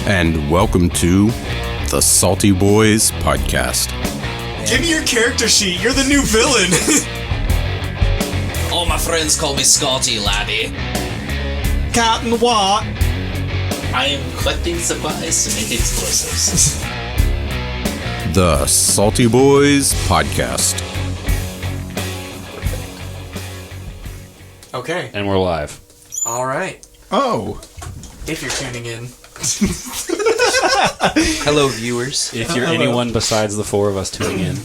and welcome to the Salty Boys Podcast. Give me your character sheet. You're the new villain. All my friends call me Scotty, laddie. Captain what? I am collecting supplies to make explosives. The Salty Boys Podcast. Okay. And we're live. All right. Oh. If you're tuning in. Hello, viewers. If you're anyone besides the four of us tuning in.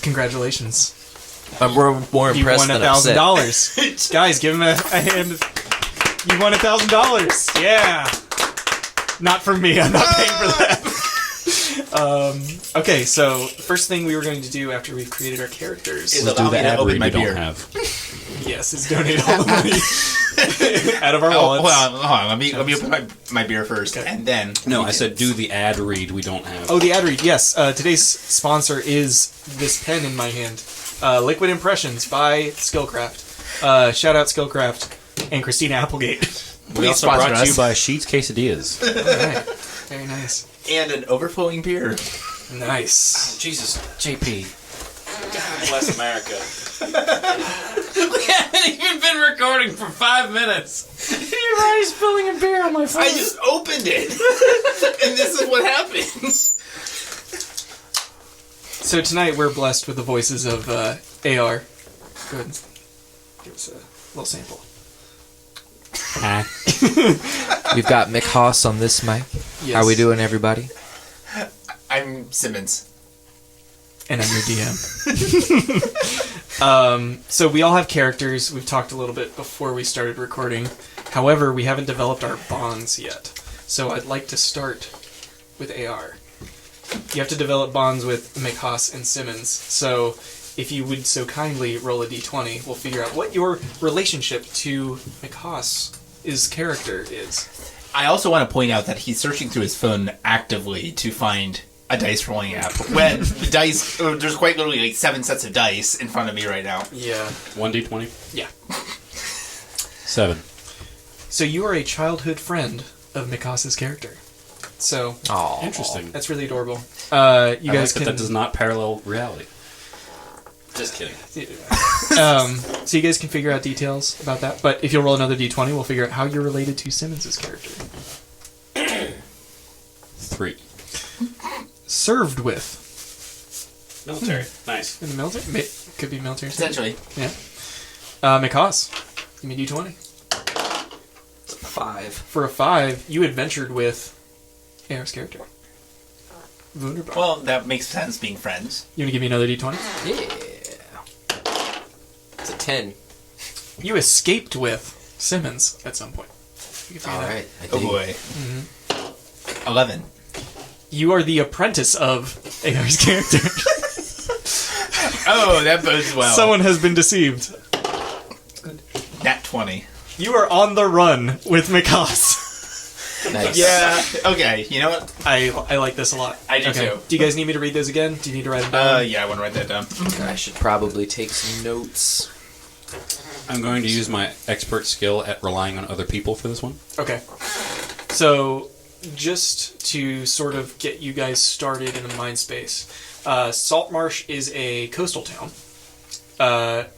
Congratulations. I'm more You impressed won than upset. $1,000. Guys, give him a hand. You won $1,000. Yeah. Not from me. I'm not paying for that. Okay, so first thing we were going to do after we've created our characters Is Let's do allow the me to ad open read my we don't beer. have. yes, is donate all the money out of our wallets. Hold on. Let me open my beer first, Okay. and then... No, I said do the ad read we don't have. Oh, the ad read. Yes. Today's sponsor is this pen in my hand. Liquid Impressions by Skillcraft. Shout out Skillcraft and Christina Applegate. We also sponsor brought to you us. by Sheets Quesadillas. All right. Very nice. And an overflowing beer. Nice. Jesus, JP. God bless America. We haven't even been recording for 5 minutes. You're already spilling a beer on my phone. I just opened it, and this is what happened. So tonight we're blessed with the voices of AR. Go ahead and give us a little sample. We've got Mick Haas on this mic. Yes. How we doing, everybody? I'm Simmons. And I'm your DM. So we all have characters. We've talked a little bit before we started recording. However, we haven't developed our bonds yet. So I'd like to start with AR. You have to develop bonds with Mick Haas and Simmons. So if you would so kindly roll a d20, we'll figure out what your relationship to Mick Haas's character is. I also want to point out that he's searching through his phone actively to find a dice rolling app. When the dice, there's quite literally like 7 sets of dice in front of me right now. Yeah. 1d20? Yeah. 7. So you are a childhood friend of Mick Haas's character. So Aww. Interesting. that's really adorable. You I guys like can. that does not parallel reality. Just kidding. So you guys can figure out details about that. But if you'll roll another d20, we'll figure out how you're related to Simmons' character. 3. Served with Military. Nice. in the military. Could be military. Essentially. Yeah. Mick Haas, give me a d20. 5. For a 5, you adventured with AR's character. Wunderbar. Well, that makes sense being friends. You want to give me another d20? Yeah. It's a 10. You escaped with Simmons at some point. You can figure that out. Alright. Oh boy. 11. You are the apprentice of AR's character. Oh, that bodes well. Someone has been deceived. Nat 20. You are on the run with Mick Haas. Nice. Yeah. Okay. You know what? I like this a lot. I do Okay. too. Do you guys need me to read those again? Do you need to write them down? Yeah. I want to write that down. I should probably take some notes. I'm going to use my expert skill at relying on other people for this one. Okay. So, just to sort of get you guys started in the mind space, Saltmarsh is a coastal town.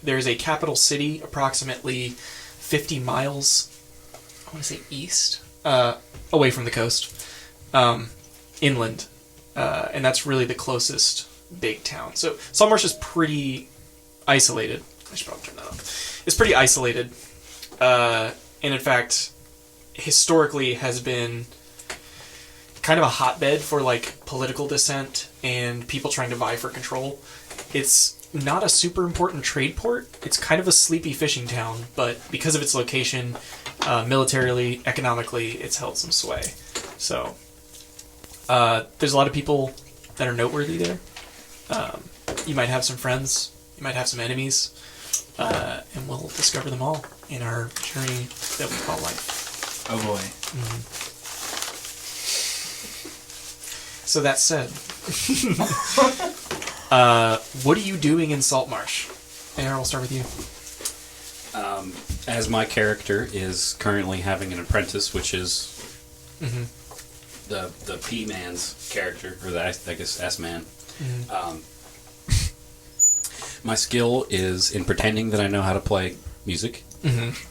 There's a capital city approximately 50 miles, I want to say east, away from the coast, inland. And that's really the closest big town. So, Saltmarsh is pretty isolated. I should probably turn that up. It's pretty isolated. And in fact, historically has been kind of a hotbed for like political dissent and people trying to vie for control. It's not a super important trade port. It's kind of a sleepy fishing town, but because of its location, militarily, economically, it's held some sway. So there's a lot of people that are noteworthy there. You might have some friends, you might have some enemies, and we'll discover them all in our journey that we call life. Oh boy. So that said, what are you doing in Saltmarsh? AR, we'll start with you. As my character is currently having an apprentice, which is the P man's character, or the I guess S man. My skill is in pretending that I know how to play music.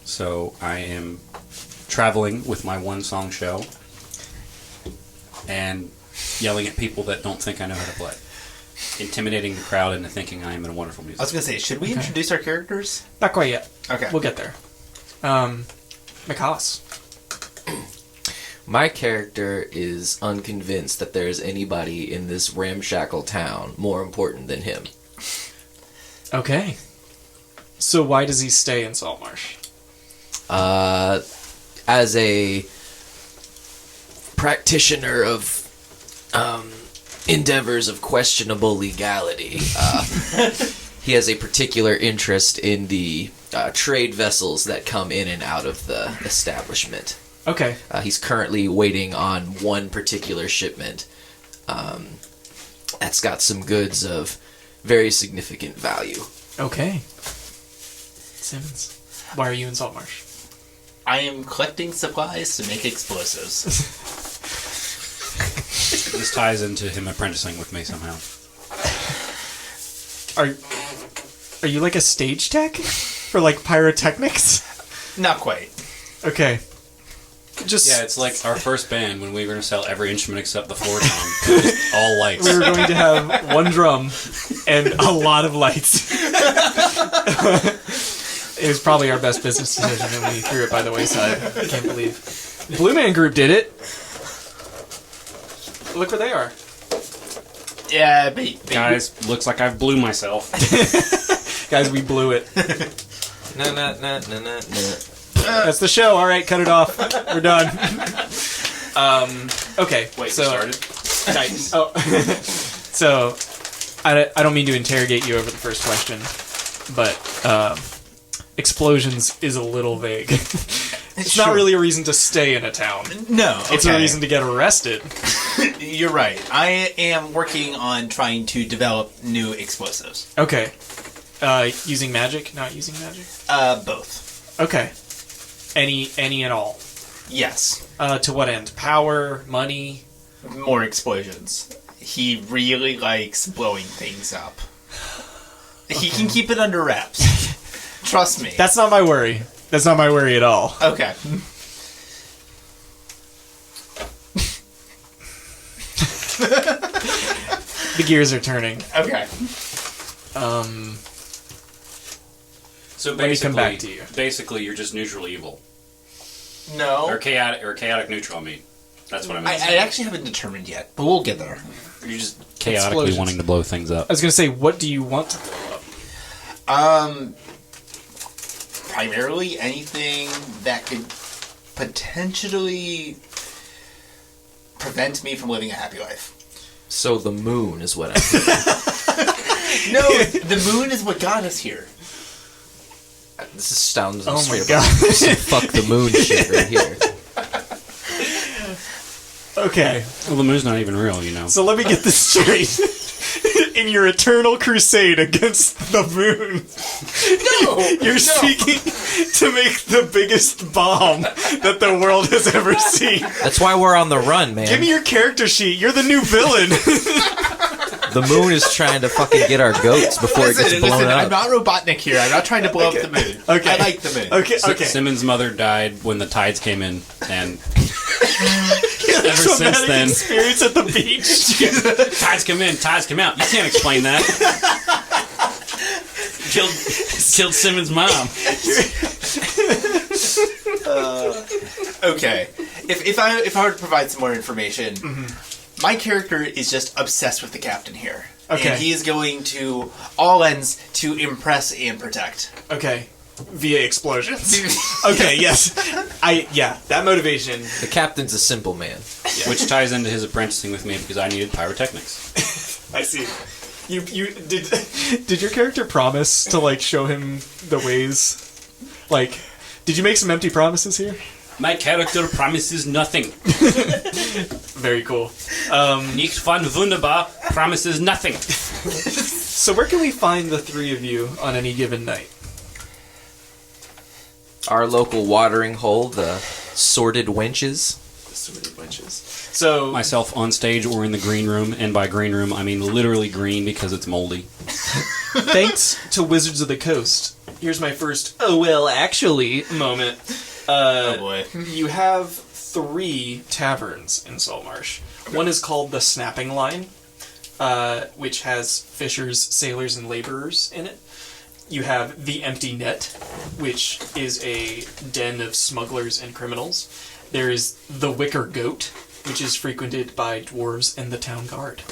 So I am traveling with my one song show and yelling at people that don't think I know how to play, intimidating the crowd into thinking I am a wonderful I was musician. going to say, should we introduce our characters? Not quite yet. Okay. We'll get there. Mikhalis. My character is unconvinced that there's anybody in this ramshackle town more important than him. Okay. So why does he stay in Saltmarsh? As a practitioner of endeavors of questionable legality, he has a particular interest in the trade vessels that come in and out of the establishment. Okay. He's currently waiting on one particular shipment that's got some goods of very significant value. Okay. Simmons, why are you in Saltmarsh? I am collecting supplies to make explosives. This ties into him apprenticing with me somehow. Are you like a stage tech for like pyrotechnics? Not quite. Okay. Just Yeah, it's like our first band when we were going to sell every instrument except the floor tom. Just all lights. we were going to have one drum and a lot of lights. It was probably our best business decision, and we threw it by the wayside. I can't believe. Blue Man Group did it. Look where they are. Yeah, but Guys, looks like I've blew myself. Guys, we blew it. No. That's the show. All right, cut it off. We're done. Okay. Wait, so, you started? Nice. Oh. So, I don't mean to interrogate you over the first question, but explosions is a little vague. It's not really a reason to stay in a town. no, It's a reason to get arrested. You're right. I am working on trying to develop new explosives. Okay. Using magic? Not using magic? Both. Okay. Any and all. Yes. To what end? Power, money. More explosions. He really likes blowing things up. He can keep it under wraps. Trust me. That's not my worry. That's not my worry at all. Okay. The gears are turning. Okay. So Let me come back to you. Basically, you're just neutral evil. No. Or chaotic neutral, I mean. That's what I mean. I actually haven't determined yet, but we'll get there. You're just chaotically Explosions. wanting to blow things up. I was going to say, what do you want to blow up? Primarily anything that could potentially prevent me from living a happy life. So the moon is what I'm No, the moon is what got us here. This sounds Oh my straight up God. some fuck the moon shit right here. Okay. Well, the moon's not even real, you know. So let me get this straight. In your eternal crusade against the moon, you're seeking to make the biggest bomb that the world has ever seen. That's why we're on the run, man. Give me your character sheet. You're the new villain. The moon is trying to fucking get our goats before it gets blown I'm up. not Robotnik here. I'm not trying to blow up the moon. Okay. I like the moon. Okay. Okay. Simmons' mother died when the tides came in, and Ever since then- experience at the beach. tides come in, tides come out. You can't explain that. Killed Simmons' mom. Okay. If I were to provide some more information, my character is just obsessed with the captain here. Okay. And he is going to all ends to impress and protect. Okay. Via explosions. Okay. Yes. That motivation. The captain's a simple man. Which ties into his apprenticing with me because I needed pyrotechnics. I see. You did your character promise to like show him the ways? Like, did you make some empty promises here? My character promises nothing. Very cool. Nicht von wunderbar promises nothing. So where can we find the three of you on any given night? Our local watering hole, the Sordid Wenches. So many witches. So Myself on stage or in the green room, and by green room I mean literally green because it's moldy. thanks to Wizards of the Coast, here's my first "oh well, actually" moment. Oh boy. You have 3 taverns in Saltmarsh. One is called the Snapping Line, which has fishers, sailors, and laborers in it. You have the Empty Net, which is a den of smugglers and criminals. There is the Wicker Goat, which is frequented by dwarves and the town guard.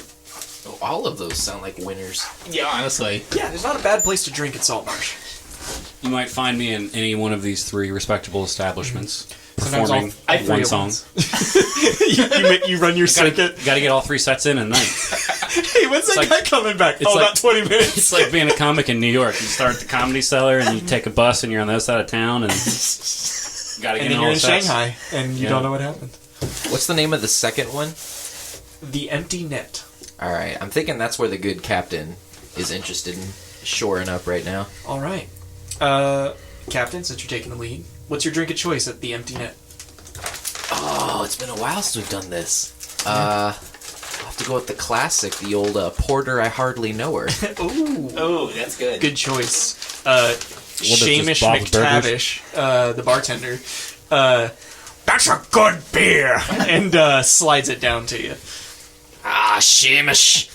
Oh, all of those sound like winners. Yeah, honestly. Yeah, there's not a bad place to drink at Saltmarsh. You might find me in any one of these 3 respectable establishments Sometimes performing all three one at song. once. you run your circuit. Got to get all 3 sets in a night. Hey, when's that like- guy coming back? it's like- about 20 minutes. It's like being a comic in New York. You start at the Comedy Cellar and you take a bus and you're on the other side of town and got to And get then in all you're in the sets. Shanghai, and you Yeah. don't know what happened. What's the name of the second one? The Empty Net. All right, I'm thinking that's where the good captain is interested in shoring up right now. All right. Captain, since you're taking the lead, what's your drink of choice at the Empty Net? Oh, it's been a while since we've done this. I'll have to go with the classic, the old porter I hardly know her. Ooh. Oh, that's good. Good choice. just Shamish Bob's McTavish, the bartender, that's a good beer, and slides it down to you. Ah, Shamish.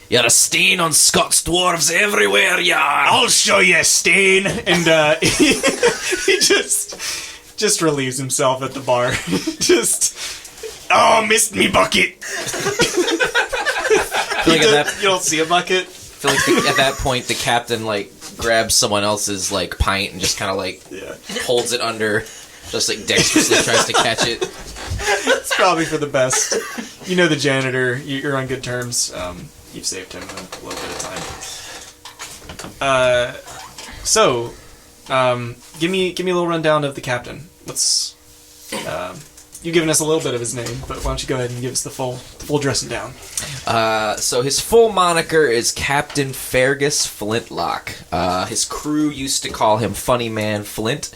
You're a stain on Scots dwarves everywhere, you are. I'll show you, Stain. And he just relieves himself at the bar. Oh, missed me bucket. I feel like You don't see a bucket? at that point, the captain, like, grabs someone else's, like, pint and just kind of, like, Yeah. holds it under, just, like, dexterously tries to catch it. It's probably for the best. You know the janitor. You're on good terms. You've saved him a little bit of time. So, give me a little rundown of the captain. What's you've given us a little bit of his name, but why don't you go ahead and give us the full dressing down? So his full moniker is Captain Fergus Flintlock. His crew used to call him Funny Man Flint.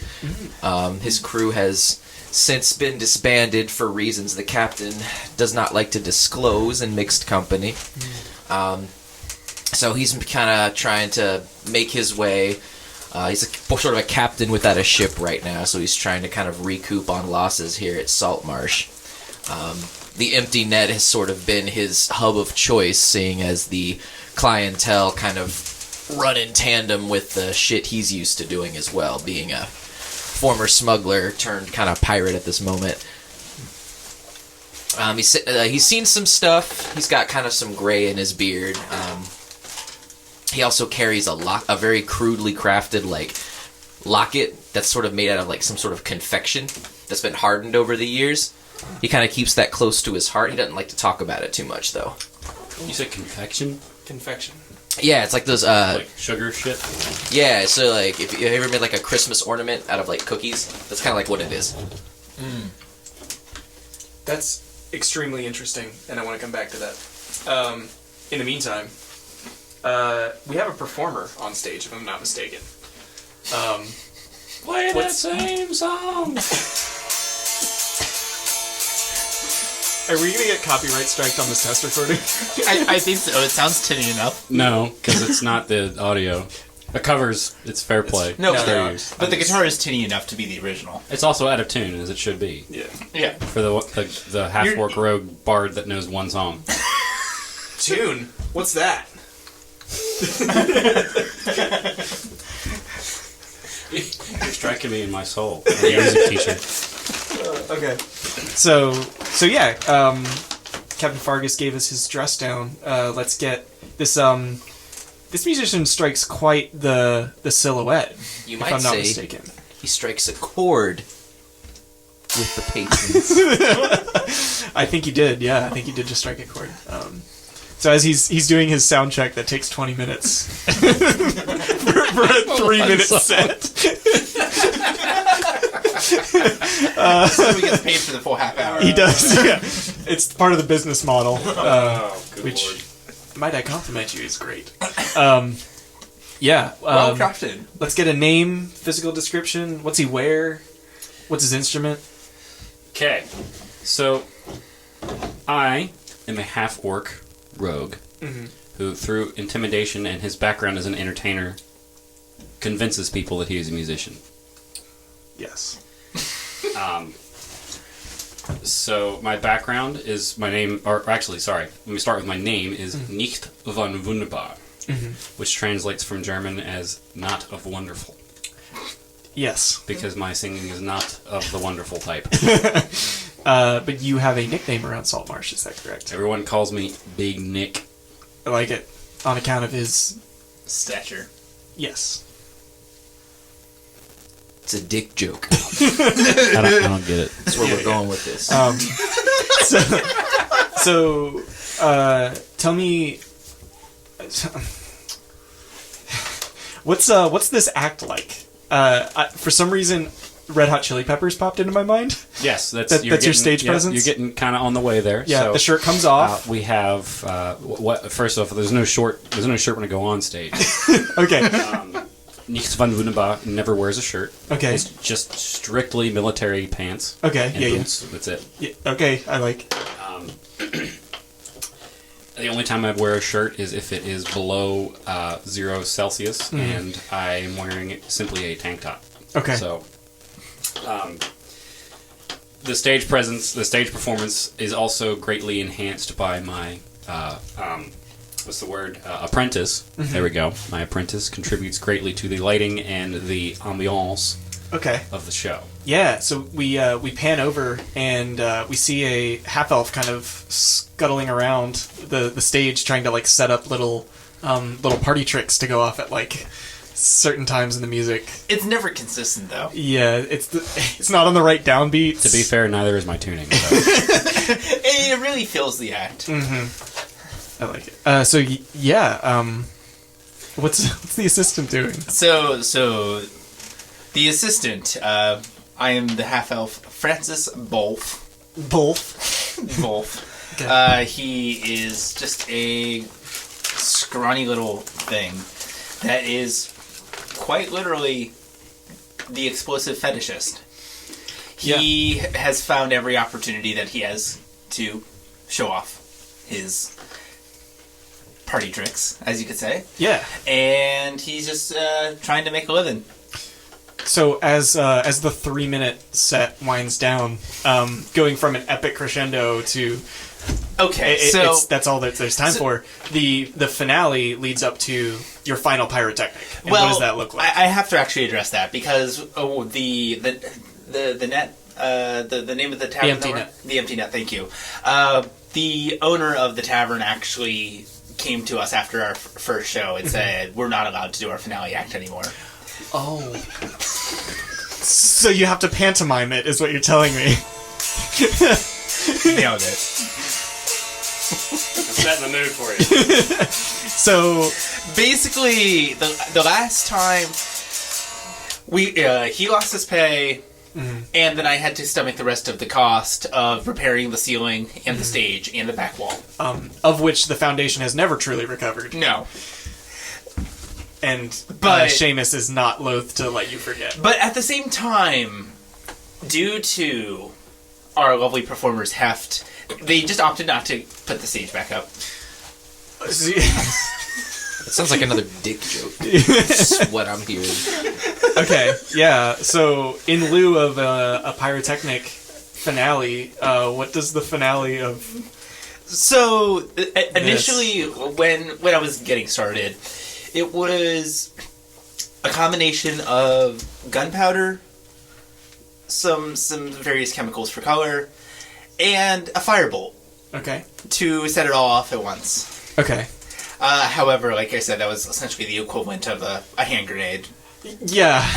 His crew has since been disbanded for reasons the captain does not like to disclose in mixed company. So he's kind of trying to make his way. He's sort of a captain without a ship right now, so he's trying to kind of recoup on losses here at Saltmarsh. The Empty Net has sort of been his hub of choice, seeing as the clientele kind of run in tandem with the shit he's used to doing as well, being a former smuggler turned kind of pirate at this moment. He's seen some stuff. He's got kind of some gray in his beard. He also carries a very crudely crafted like locket that's sort of made out of like some sort of confection that's been hardened over the years. He kind of keeps that close to his heart. He doesn't like to talk about it too much though. You said confection? Confection. Yeah, it's like those Like sugar shit? yeah, so like if you ever made like a Christmas ornament out of like cookies, that's kind of like what it is. That's extremely interesting, and I want to come back to that. In the meantime, we have a performer on stage, if I'm not mistaken. Play that What's- same song! Are we going to get copyright striked on this test recording? I think so. It sounds tinny enough. No, because it's not the audio. The covers, it's fair play. No, it's no, fair no. use. But the guitar is tinny enough to be the original. It's also out of tune, as it should be. Yeah. Yeah. For the half-orc rogue bard that knows one song. Tune? What's that? You're striking me in my soul. I'm a music teacher. Okay. So yeah, Captain Fargus gave us his dress down. Let's get this. This musician strikes quite the silhouette. You if might I'm not say mistaken. he strikes a chord with the patrons. I think he did. Yeah, I think he did just strike a chord. So as he's doing his sound check that takes 20 minutes for a 3-minute set. So he gets paid for the full half hour. He does. Yeah, it's part of the business model. Good Which, lord. might I compliment you, is great. Yeah. Well crafted. Let's get a name, physical description. What's he wear? What's his instrument? Okay. So, I am a half-orc rogue who, through intimidation and his background as an entertainer, convinces people that he is a musician. Yes. So, my background is my name, or actually, sorry, let me start with my name, is Nicht von Wunderbar, which translates from German as not of wonderful. Yes. Because my singing is not of the wonderful type. But you have a nickname around Saltmarsh, is that correct? Everyone calls me Big Nick. I like it. On account of his... Stature. Yes. It's a dick joke. I don't get it. That's where we're going with this. Tell me... What's this act like? For some reason, Red Hot Chili Peppers popped into my mind. Yes, that's your stage presence? You're getting kind of on the way there. Yeah, so, the shirt comes off. we have first off, there's no shirt when I go on stage. Okay. Nichts von Wunderbar never wears a shirt. Okay. It's just strictly military pants. Okay, and boots. That's it. Yeah, okay, I like... The only time I'd wear a shirt is if it is below 0 Celsius, and I'm wearing simply a tank top. Okay. So, the stage presence, the stage performance is also greatly enhanced by my, apprentice. There we go. My apprentice contributes greatly to the lighting and the ambiance of the show. Yeah, so we pan over and we see a half-elf kind of scuttling around the stage trying to like set up little party tricks to go off at like certain times in the music. It's never consistent though. Yeah, it's not on the right downbeats. To be fair, neither is my tuning. So. It really fills the act. I like it. What's the assistant doing? So the assistant, I am the half-elf Francis Bolf. Bolf. Okay. He is just a scrawny little thing that is quite literally the explosive fetishist. He has found every opportunity that he has to show off his party tricks, as you could say. Yeah. And he's just trying to make a living. So as the 3-minute set winds down, going from an epic crescendo to that's all that there's time for. The finale leads up to your final pyrotechnic. And what does that look like? I have to actually address that because the net the name of the tavern, the Empty Net. Thank you. The owner of the tavern actually came to us after our first show and said we're not allowed to do our finale act anymore. Oh. So you have to pantomime it, is what you're telling me. Nailed it. I'm setting the mood for you. So basically, the last time he lost his pay, and then I had to stomach the rest of the cost of repairing the ceiling and the stage and the back wall. Of which the foundation has never truly recovered. No. But Seamus is not loath to let you forget. But at the same time, due to our lovely performers' heft, they just opted not to put the stage back up. It sounds like another dick joke. That's what I'm hearing. Okay, yeah. So in lieu of a pyrotechnic finale, what does the finale of... So initially, when I was getting started, it was a combination of gunpowder, some various chemicals for color, and a firebolt. Okay. To set it all off at once. Okay. However, like I said, that was essentially the equivalent of a hand grenade. Yeah.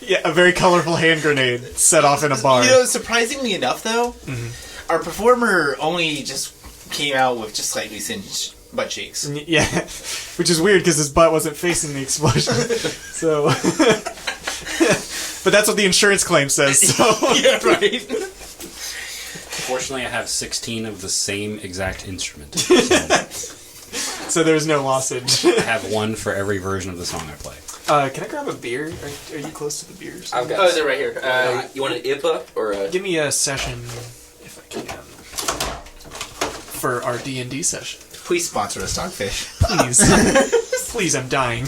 Yeah, a very colorful hand grenade set off in a bar. You know, surprisingly enough, though, our performer only just came out with just slightly singed butt cheeks. Yeah, which is weird because his butt wasn't facing the explosion. So, but that's what the insurance claim says. So. Yeah, right. Fortunately, I have 16 of the same exact instrument. So there's no lossage. I have one for every version of the song I play. Can I grab a beer? Are you close to the beers? I've got. Oh, is it right here? You want an IPA or a? Give me a session, if I can, for our D&D session. Please sponsor us, Dogfish. Please. Please, I'm dying.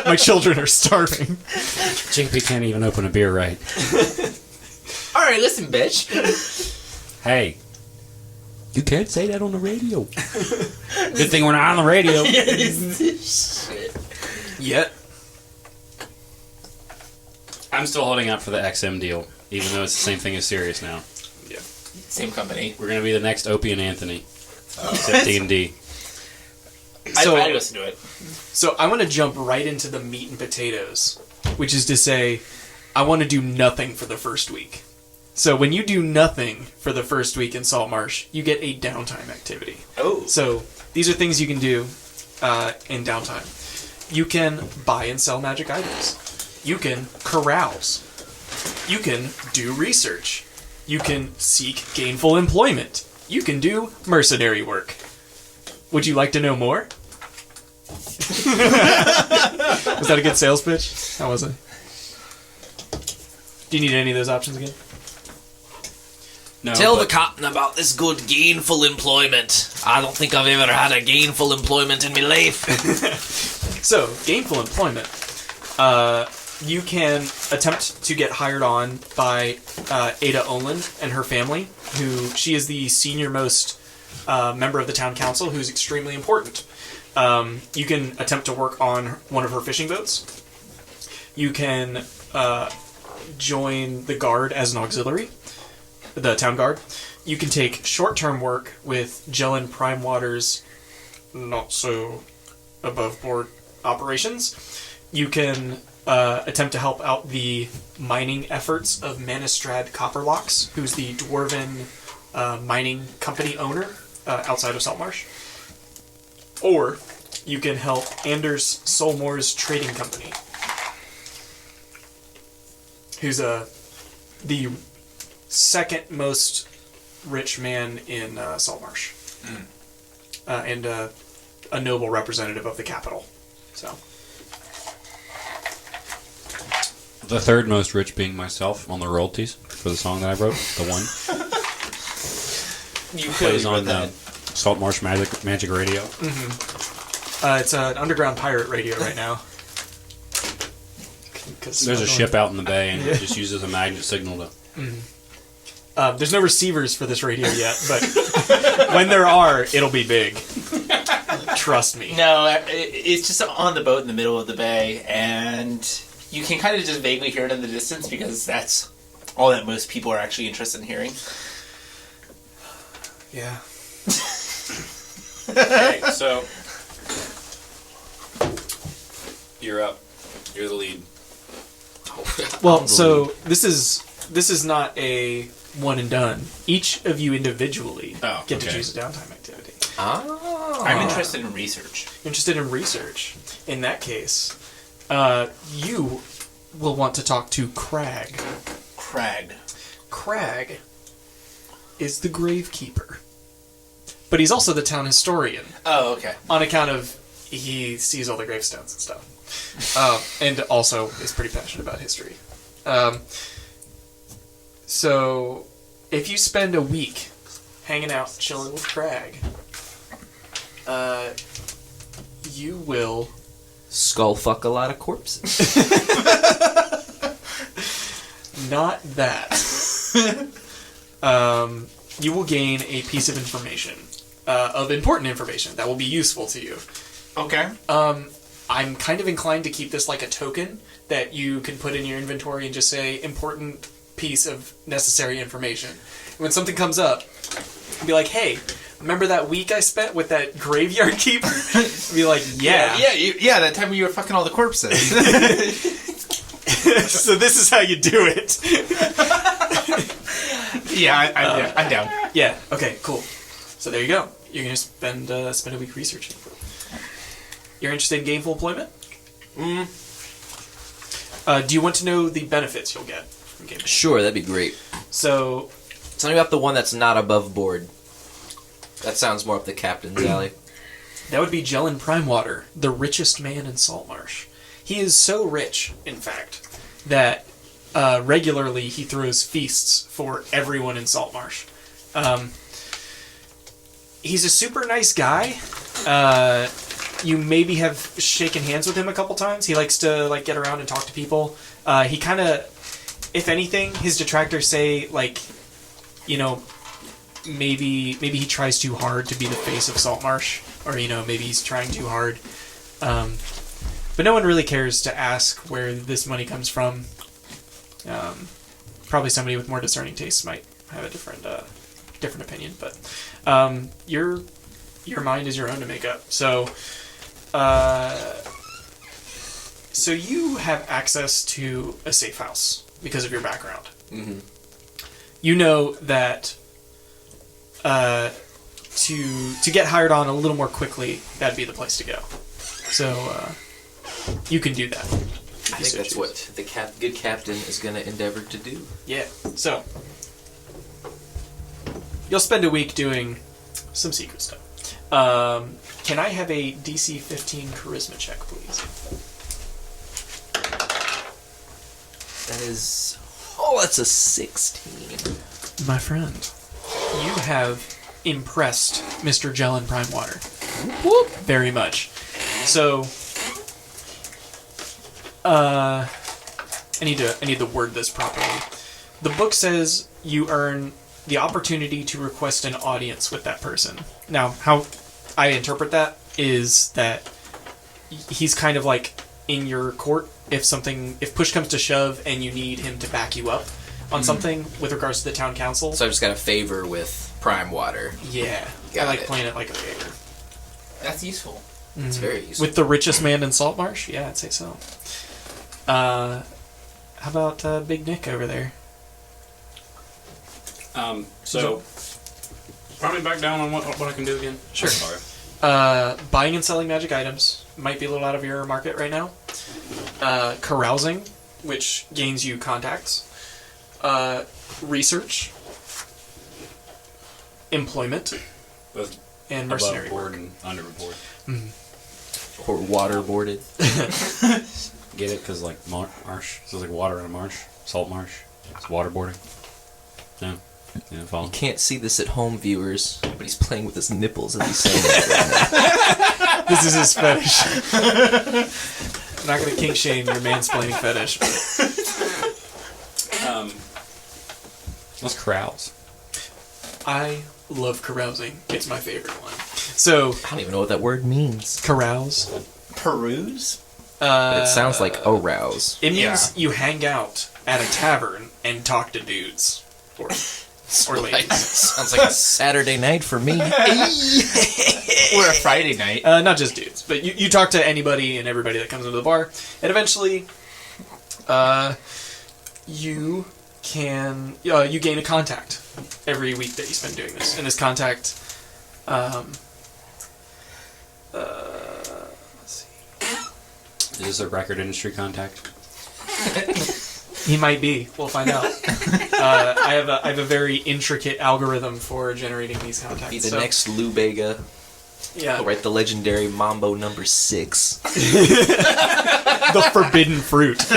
My children are starving. JP can't even open a beer right. All right, listen, bitch. Hey. You can't say that on the radio. Good thing we're not on the radio. Yet. I'm still holding out for the XM deal, even though it's the same thing as Sirius now. Yeah. Same company. We're going to be the next Opie and Anthony. Except D&D. I'd listen to it. So I want to jump right into the meat and potatoes, which is to say, I want to do nothing for the first week. So when you do nothing for the first week in Saltmarsh, you get a downtime activity. Oh. So these are things you can do in downtime. You can buy and sell magic items. You can carouse. You can do research. You can seek gainful employment. You can do mercenary work. Would you like to know more? Was that a good sales pitch? How was it? Do you need any of those options again? No, Tell the but- captain about this good gainful employment. I don't think I've ever had a gainful employment in my life. So, gainful employment. You can attempt to get hired on by Ada Olin and her family, who she is the senior most member of the town council, who's extremely important. You can attempt to work on one of her fishing boats. You can join the guard as an auxiliary, the town guard. You can take short-term work with Jellin Primewater's not so above board operations. You can attempt to help out the mining efforts of Manistrad Copperlocks, who's the dwarven mining company owner outside of Saltmarsh. Or you can help Anders Solmore's trading company, who's the second most rich man in Saltmarsh, and a noble representative of the capital. So. The third most rich being myself on the royalties for the song that I wrote. The one. You Plays clearly on read that. Saltmarsh Magic Radio. It's an underground pirate radio right now. There's a ship out in the bay and it just uses a magnet signal to... There's no receivers for this radio yet, but when there are, it'll be big. Trust me. No, it's just on the boat in the middle of the bay, and you can kind of just vaguely hear it in the distance because that's all that most people are actually interested in hearing. Yeah. Okay, so... You're up. You're the lead. Well, so this is not a one and done. Each of you individually get to okay. choose a downtime activity. I'm interested in research. Interested in research. In that case, you will want to talk to Crag. Crag is the gravekeeper, but he's also the town historian. Oh, okay. On account of he sees all the gravestones and stuff. And also is pretty passionate about history. So, if you spend a week hanging out, chilling with Crag, you will... Skull fuck a lot of corpses. Not that. You will gain a piece of information, of important information that will be useful to you. Okay. I'm kind of inclined to keep this like a token that you can put in your inventory and just say, important piece of necessary information. And when something comes up, be like, hey, remember that week I spent with that graveyard keeper? Be like, yeah. Yeah, that time when you were fucking all the corpses. So this is how you do it. Yeah, I'm down. Yeah, okay, cool. So there you go. You're going to spend a week researching. You're interested in gainful employment? Do you want to know the benefits you'll get from gainful? Sure, that'd be great. So... Tell me about the one that's not above board. That sounds more up the captain's alley. That would be Jellin Primewater, the richest man in Saltmarsh. He is so rich, in fact, that regularly he throws feasts for everyone in Saltmarsh. He's a super nice guy. You maybe have shaken hands with him a couple times. He likes to like get around and talk to people. He kind of, if anything, his detractors say like, you know, maybe he tries too hard to be the face of Saltmarsh, or you know, maybe he's trying too hard. But no one really cares to ask where this money comes from. Probably somebody with more discerning tastes might have a different opinion, but your mind is your own to make up. So you have access to a safe house because of your background. Mm-hmm. You know that to get hired on a little more quickly, that'd be the place to go. So you can do that. I think that's what the good captain is going to endeavor to do. Yeah. So you'll spend a week doing some secret stuff. Can I have a DC 15 charisma check, please? That is... Oh, that's a 16. My friend, you have impressed Mr. Gel and Prime Water. Whoop. Very much. So, I need to word this properly. The book says you earn the opportunity to request an audience with that person. Now, how I interpret that is that he's kind of like in your court if push comes to shove and you need him to back you up on something with regards to the town council. So I've just got a favor with Prime Water. Yeah. I like playing it like a favor. That's useful. It's very useful. With the richest man in Saltmarsh? Yeah, I'd say so. How about Big Nick over there? So, probably back down on what I can do again. Sure. Sorry. Buying and selling magic items might be a little out of your market right now. Carousing, which gains you contacts. Research. Employment. Both And above mercenary board work. and under board. Or waterboarded. Get it? Because like marsh. So it's like water in a marsh. Salt marsh. It's waterboarding. No. Yeah, follow. You can't see this at home, viewers, but he's playing with his nipples as he's saying that right now. This is his fetish. I'm not going to kink shame your mansplaining fetish. Let's carouse. I love carousing. It's my favorite one. So, I don't even know what that word means. carouse. Peruse? But it sounds like arouse. It means you hang out at a tavern and talk to dudes. Or ladies. Sounds like a Saturday night for me. Or a Friday night. Not just dudes, but you talk to anybody and everybody that comes into the bar, and eventually, you gain a contact every week that you spend doing this, and this contact, let's see. Is this a record industry contact? He might be. We'll find out. I have a very intricate algorithm for generating these contacts. Be the next Lou Bega. Yeah. I'll write the legendary Mambo number 6. The forbidden fruit. So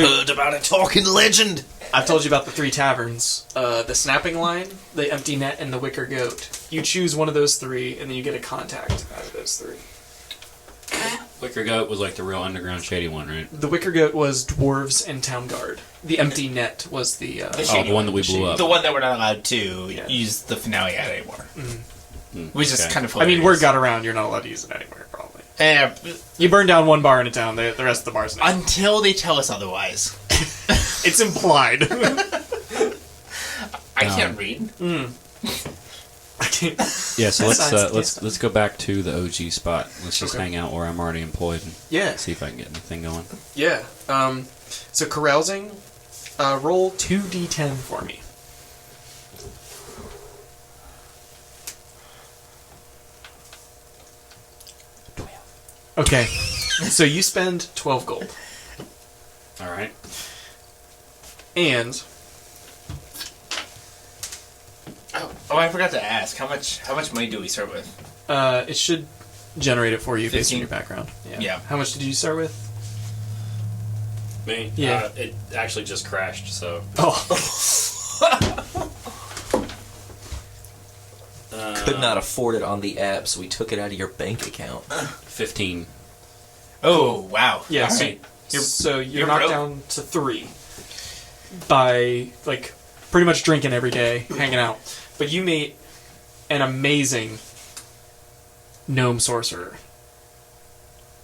Heard about a talking legend. I've told you about the 3 taverns. The Snapping Line, the Empty Net, and the Wicker Goat. You choose one of those 3, and then you get a contact out of those 3. Wicker Goat was like the real underground shady one, right? The Wicker Goat was Dwarves and Town Guard. The Empty Net was the... The one that we blew up. The one that we're not allowed to use the finale at anymore. Which is kind of hilarious. I mean, word got around, you're not allowed to use it anywhere, probably. Uh, You burn down one bar in a town, the rest of the bars now. until they tell us otherwise. It's implied. I can't read. I can't... Yeah, so Science let's go back to the OG spot. Let's just hang out where I'm already employed and Yeah. see if I can get anything going. Yeah. So carousing, roll 2d10 for me. Okay. So you spend 12 gold. All right. And Oh, I forgot to ask. How much money do we start with? it should generate it for you based on 15. your background. Yeah. How much did you start with? Me? Yeah. It actually just crashed, so. Oh. Could not afford it on the app, so we took it out of your bank account. 15. Oh, wow. Yeah, All so, right. so you're you're knocked broke. down to 3 by, like, pretty much drinking every day, hanging out. But you meet an amazing gnome sorcerer.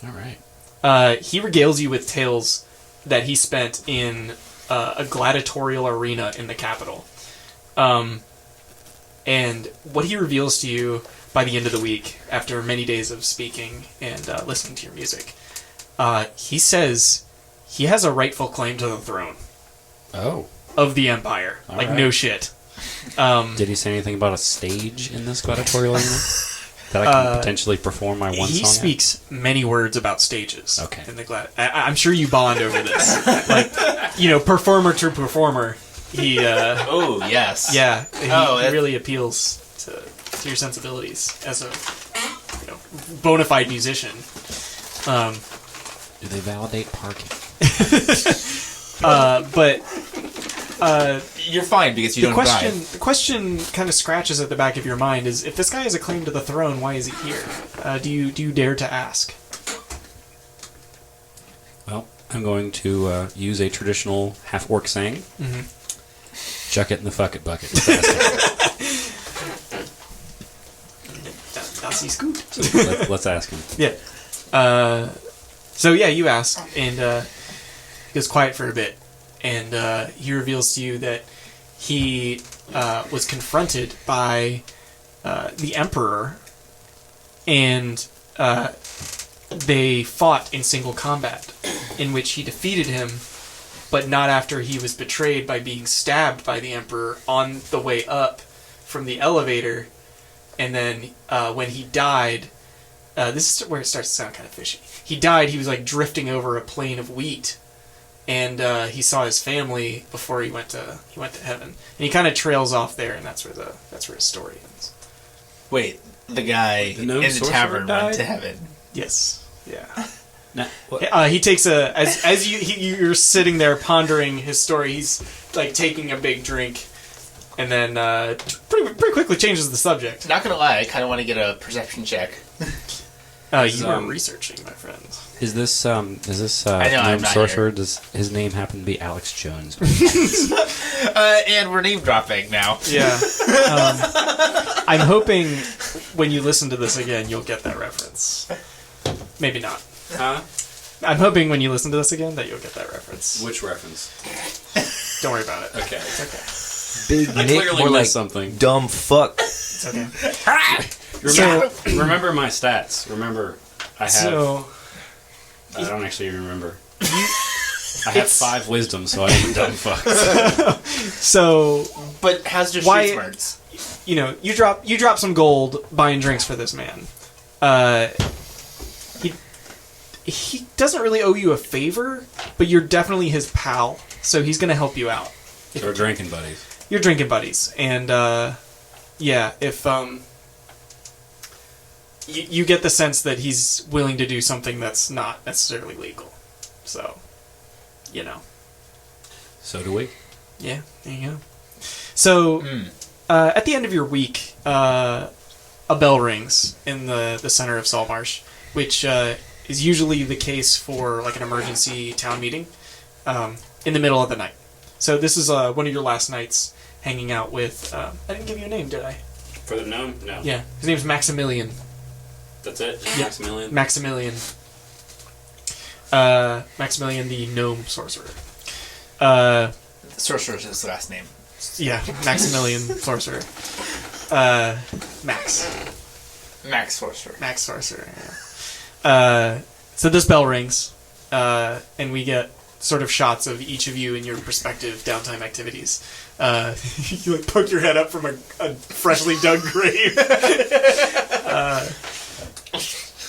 All right. He regales you with tales that he spent in a gladiatorial arena in the capital. And what he reveals to you by the end of the week, after many days of speaking and listening to your music, he says he has a rightful claim to the throne Oh. of the Empire. All like, right. no shit. Did he say anything about a stage in this gladiatorial arena that I can potentially perform my one He song speaks many words about stages. Okay. In the I'm sure you bond over this. Like, performer to performer. He, Oh, yes. yeah, he that- really appeals to your sensibilities as a bona fide musician. Do they validate parking? But You're fine because you the don't drive. the question kind of scratches at the back of your mind is, if this guy has a claim to the throne, why is he here? Do you dare to ask? Well, I'm going to use a traditional half-orc saying. Mm-hmm. Chuck it in the fuck it bucket. Das ist gut. Let's ask him. Yeah. So yeah, you ask, and he goes quiet for a bit, and he reveals to you that he was confronted by the Emperor, and they fought in single combat, in which he defeated him, but not after he was betrayed by being stabbed by the Emperor on the way up from the elevator, and then when he died, this is where it starts to sound kind of fishy. He died, he was like drifting over a plain of wheat, and he saw his family before he went to heaven. And he kind of trails off there, and that's where his story ends. Wait, the guy The gnome in the sorcerer tavern died? went to heaven. Yes. Yeah. Now, He takes as you're sitting there pondering his story, he's like taking a big drink, and then pretty quickly changes the subject. Not gonna lie, I kind of want to get a perception check. You were researching, my friend. is this I know, I'm gnome not sorcerer? here. Does his name happen to be Alex Jones? And we're name dropping now. Yeah. I'm hoping when you listen to this again, you'll get that reference. Maybe not. Huh? I'm hoping when you listen to this again that you'll get that reference. Which reference? Don't worry about it. Okay. It's okay. Big I Nick, clearly more missed like something. dumb fuck. It's okay. Remember my stats. Remember, I have. So I don't actually remember. I have 5 wisdom, so I am a dumb fuck. But how's your Why- street smarts? you drop some gold buying drinks for this man. He doesn't really owe you a favor, but you're definitely his pal, so he's gonna help you out. So we're drinking buddies. You're drinking buddies, and yeah, if you get the sense that he's willing to do something that's not necessarily legal, so So do we. yeah, there you go. So at the end of your week, a bell rings in the center of Saltmarsh, which is usually the case for like an emergency town meeting in the middle of the night. So this is one of your last nights hanging out with. I didn't give you a name, did I? For the gnome? No. Yeah, his name's Maximilian. That's it? Yeah. Maximilian? Maximilian. Maximilian, the gnome sorcerer. Sorcerer's his last name. Yeah, Maximilian sorcerer. Max. Max Sorcerer. Max sorcerer. Yeah. So this bell rings, and we get sort of shots of each of you in your respective downtime activities. You like poke your head up from a freshly dug grave.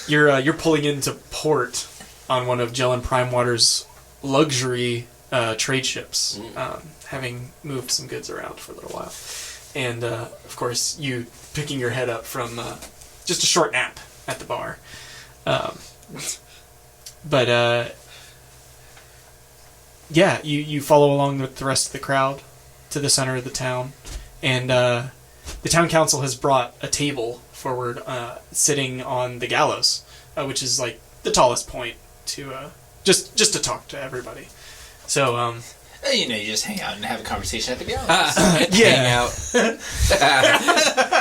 You're pulling into port on one of Jell and Primewater's luxury trade ships, having moved some goods around for a little while. And, of course, you picking your head up from just a short nap at the bar. But yeah, you follow along with the rest of the crowd to the center of the town, and the town council has brought a table forward, sitting on the gallows, which is like the tallest point to just to talk to everybody. So You just hang out and have a conversation at the gallows. Hang out.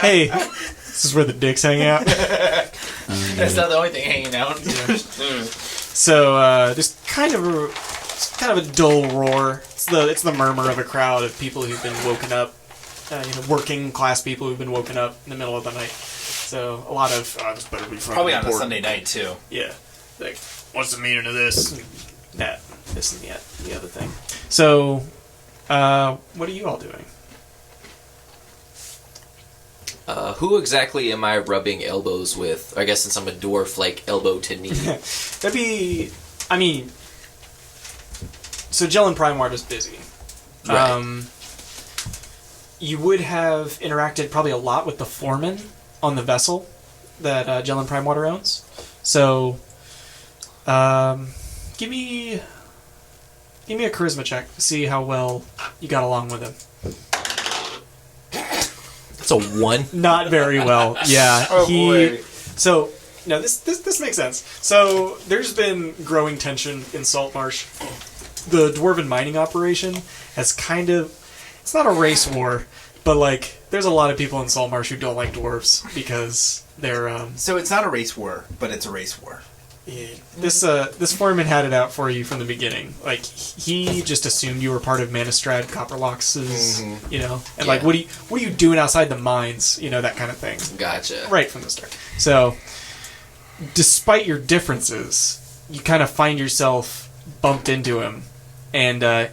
hey, this is where the dicks hang out. That's not the only thing hanging out. So there's kind of a dull roar. It's the murmur of a crowd of people who've been woken up, working class people who've been woken up in the middle of the night. So a lot of this better be fucking Probably on a important. Sunday night too. Yeah, like what's the meaning of this? That, this, and the other thing. So, what are you all doing? Who exactly am I rubbing elbows with? I guess since I'm a dwarf, like elbow to knee. That'd be, so Jellin Primeward is busy. Right. You would have interacted probably a lot with the foreman on the vessel that Jellin Primewater owns. So, give me a charisma check to see how well you got along with him. That's a 1. Not very well. Yeah. Boy. So, no, this makes sense. So, there's been growing tension in Saltmarsh. The dwarven mining operation has it's not a race war, but like, there's a lot of people in Saltmarsh who don't like dwarves because they're, So it's not a race war, but it's a race war. yeah. This foreman had it out for you from the beginning. Like, he just assumed you were part of Manistrad Copperlocks's, and like, what are you doing outside the mines, that kind of thing. Gotcha. Right from the start. So, despite your differences, you kind of find yourself bumped into him, and hey,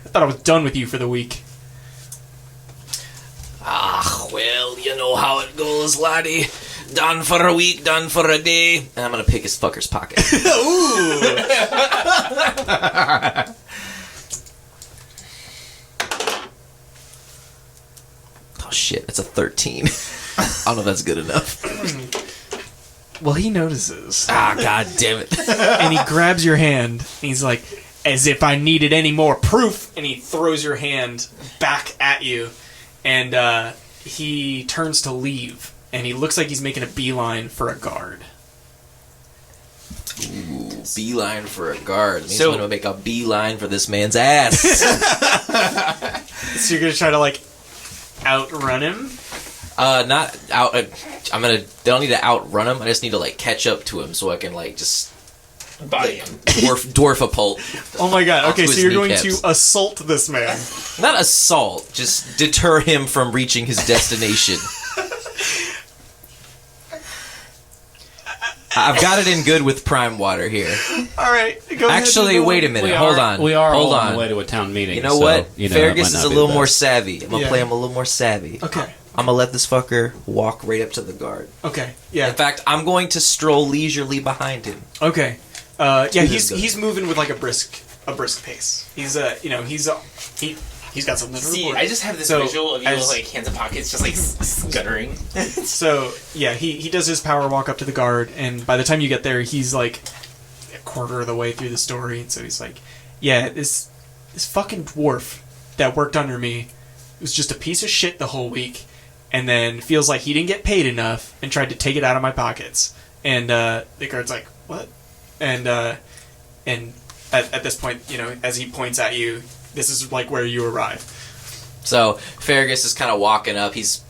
I thought I was done with you for the week. Ah, well, you know how it goes, laddie. Done for a week, done for a day. And I'm gonna pick his fucker's pocket. Oh shit, that's a 13. I don't know if that's good enough. Well, he notices, Ah, god damn it. and he grabs your hand, and he's like, as if I needed any more proof, and he throws your hand back at you, and he turns to leave, and he looks like he's making a beeline for a guard. Ooh, beeline for a guard. Means So- I'm gonna make a beeline for this man's ass. So you're gonna try to, like, outrun him? Not out. They don't need to outrun him. I just need to like catch up to him so I can like just Body him. dwarf a pulp. Oh my god, okay, Off to so his you're going kneecaps. to assault this man. Not assault, just deter him from reaching his destination. I've got it in good with Prime Water here. Alright, go ahead. Actually, wait a minute. Hold on. We are Hold all on on. the way to a town meeting. You know so, what? it Fergus might is not a be little the more best. savvy. I'm gonna Yeah. play him a little more savvy. Okay, I'm gonna let this fucker walk right up to the guard. okay, yeah. In fact, I'm going to stroll leisurely behind him. Okay. Yeah, this guy. he's moving with like a brisk pace. He's he's got something to See, report. I just have this So, visual of you as- with like hands in pockets, just like scuttering. So yeah, he does his power walk up to the guard, and by the time you get there, he's like a quarter of the way through the story, and so he's like, "Yeah, this fucking dwarf that worked under me was just a piece of shit the whole week, and then feels like he didn't get paid enough and tried to take it out of my pockets." And the guard's like, "What?" And at this point, as he points at you, this is like where you arrive. So Fergus is kind of walking up. He's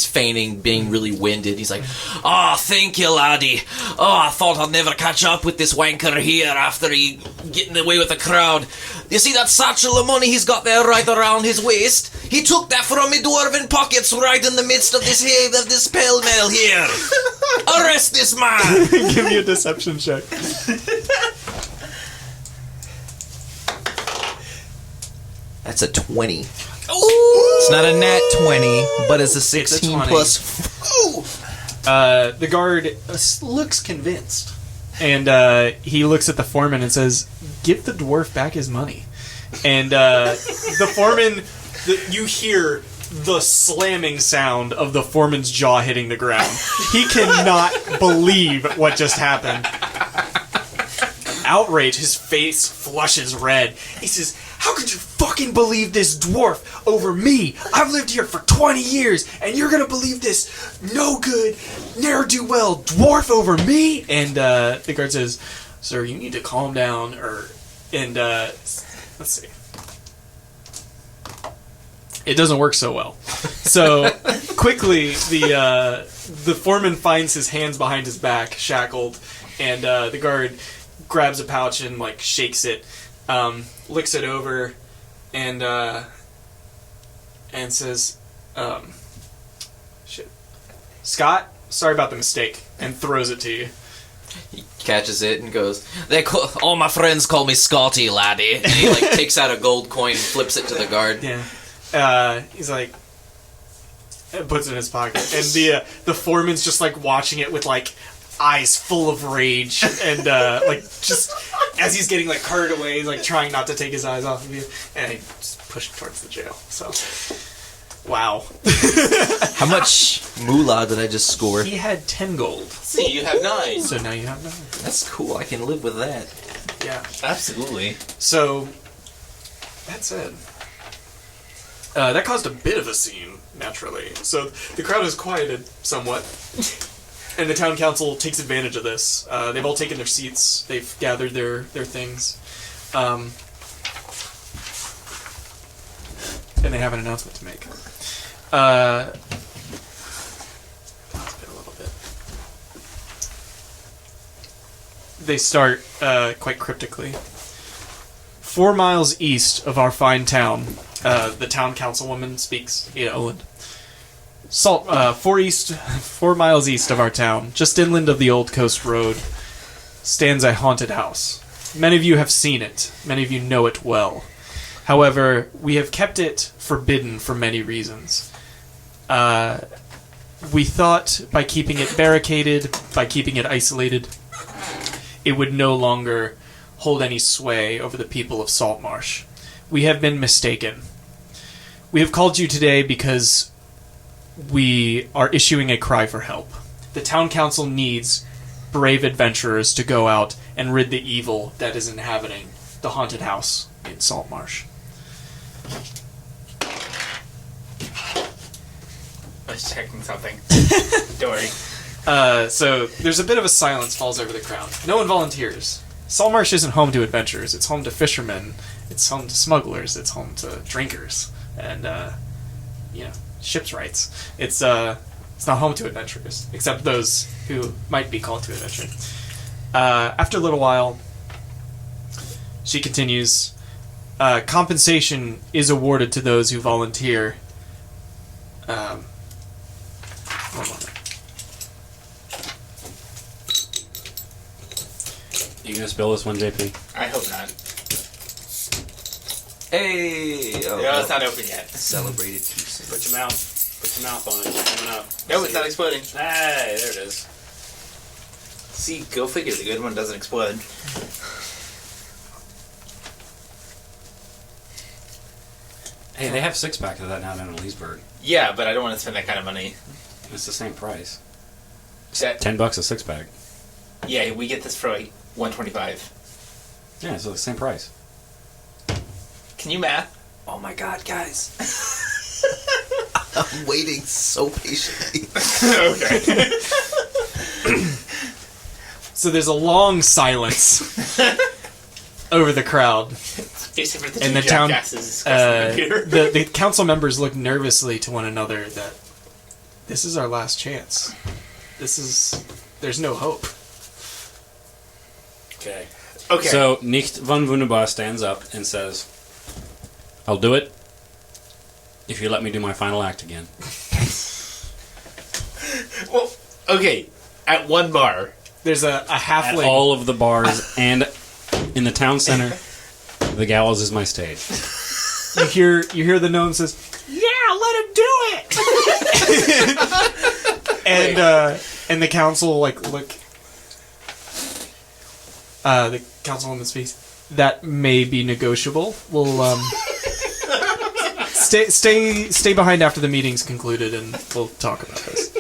feigning being really winded. He's like, "Oh, thank you, laddie. Oh, I thought I'd never catch up with this wanker here after he getting away with the crowd. You see that satchel of money he's got there right around his waist? He took that from me dwarven pockets right in the midst of this pell-mell here. Arrest this man!" Give me a deception check. That's a 20. It's not a nat 20, but it's a 16 20. plus. The guard looks convinced, and he looks at the foreman and says, "Give the dwarf back his money." And the foreman, you hear the slamming sound of the foreman's jaw hitting the ground. He cannot believe what just happened. Outrage, his face flushes red. He says, "How could you fucking believe this dwarf over me? I've lived here for 20 years, and you're gonna believe this no good, ne'er-do-well dwarf over me?" And the guard says, "Sir, you need to calm down," let's see. It doesn't work so well. So quickly, the foreman finds his hands behind his back, shackled, and the guard grabs a pouch and like shakes it, licks it over, and says, "Shit, Scott, sorry about the mistake," and throws it to you. He catches it and goes, all my friends call me Scotty, laddie. And he like takes out a gold coin and flips it to the guard. Yeah. He's like, puts it in his pocket, and the foreman's just like watching it with like eyes full of rage, and like just as he's getting like carted away, he's like trying not to take his eyes off of you, and he just pushed towards the jail. So, wow. How much moolah did I just score? He had 10 gold. See, you have 9. So now you have 9. That's cool. I can live with that. Yeah. Absolutely. So, that said, that caused a bit of a scene, naturally. So the crowd is quieted somewhat, and the town council takes advantage of this. They've all taken their seats. They've gathered their things. And they have an announcement to make. Let's get a little bit. They start quite cryptically. 4 miles east of our fine town, the town councilwoman speaks, Oland. 4 miles east of our town, just inland of the Old Coast Road, stands a haunted house. Many of you have seen it. Many of you know it well. However, we have kept it forbidden for many reasons. We thought by keeping it barricaded, by keeping it isolated, it would no longer hold any sway over the people of Saltmarsh. We have been mistaken. We have called you today because we are issuing a cry for help. The town council needs brave adventurers to go out and rid the evil that is inhabiting the haunted house in Saltmarsh. I was checking something. Don't worry. So there's a bit of a silence falls over the crowd. No one volunteers. Saltmarsh isn't home to adventurers. It's home to fishermen. It's home to smugglers. It's home to drinkers. And, ship's rights. It's not home to adventurers, except those who might be called to adventure. After a little while, she continues, compensation is awarded to those who volunteer. One moment. You gonna spill this one, JP? I hope not. Hey! Oh, No, it's not open yet. Celebrated peace. Put your mouth on it. It's coming up. No, it's not exploding. Hey, there it is. See, go figure. The good one doesn't explode. Hey, they have 6-pack of that now down in Leesburg. Yeah, but I don't want to spend that kind of money. It's the same price. That, $10 a 6-pack. yeah, we get this for like $125. Yeah, it's the same price. Can you math? Oh my god, guys. I'm waiting so patiently. Okay. So there's a long silence over the crowd. Except for the And two the town, jackasses the council members look nervously to one another that this is our last chance. There's no hope. Okay. Okay. So, Nicht von Wunderbar stands up and says, I'll do it if you let me do my final act again. well, okay. At one bar. There's a At halfling. all of the bars and in the town center, the gallows is my stage. You hear the gnome says, "Yeah, let him do it." and the council look. The councilwoman speaks. That may be negotiable. We'll stay behind after the meeting's concluded, and we'll talk about this.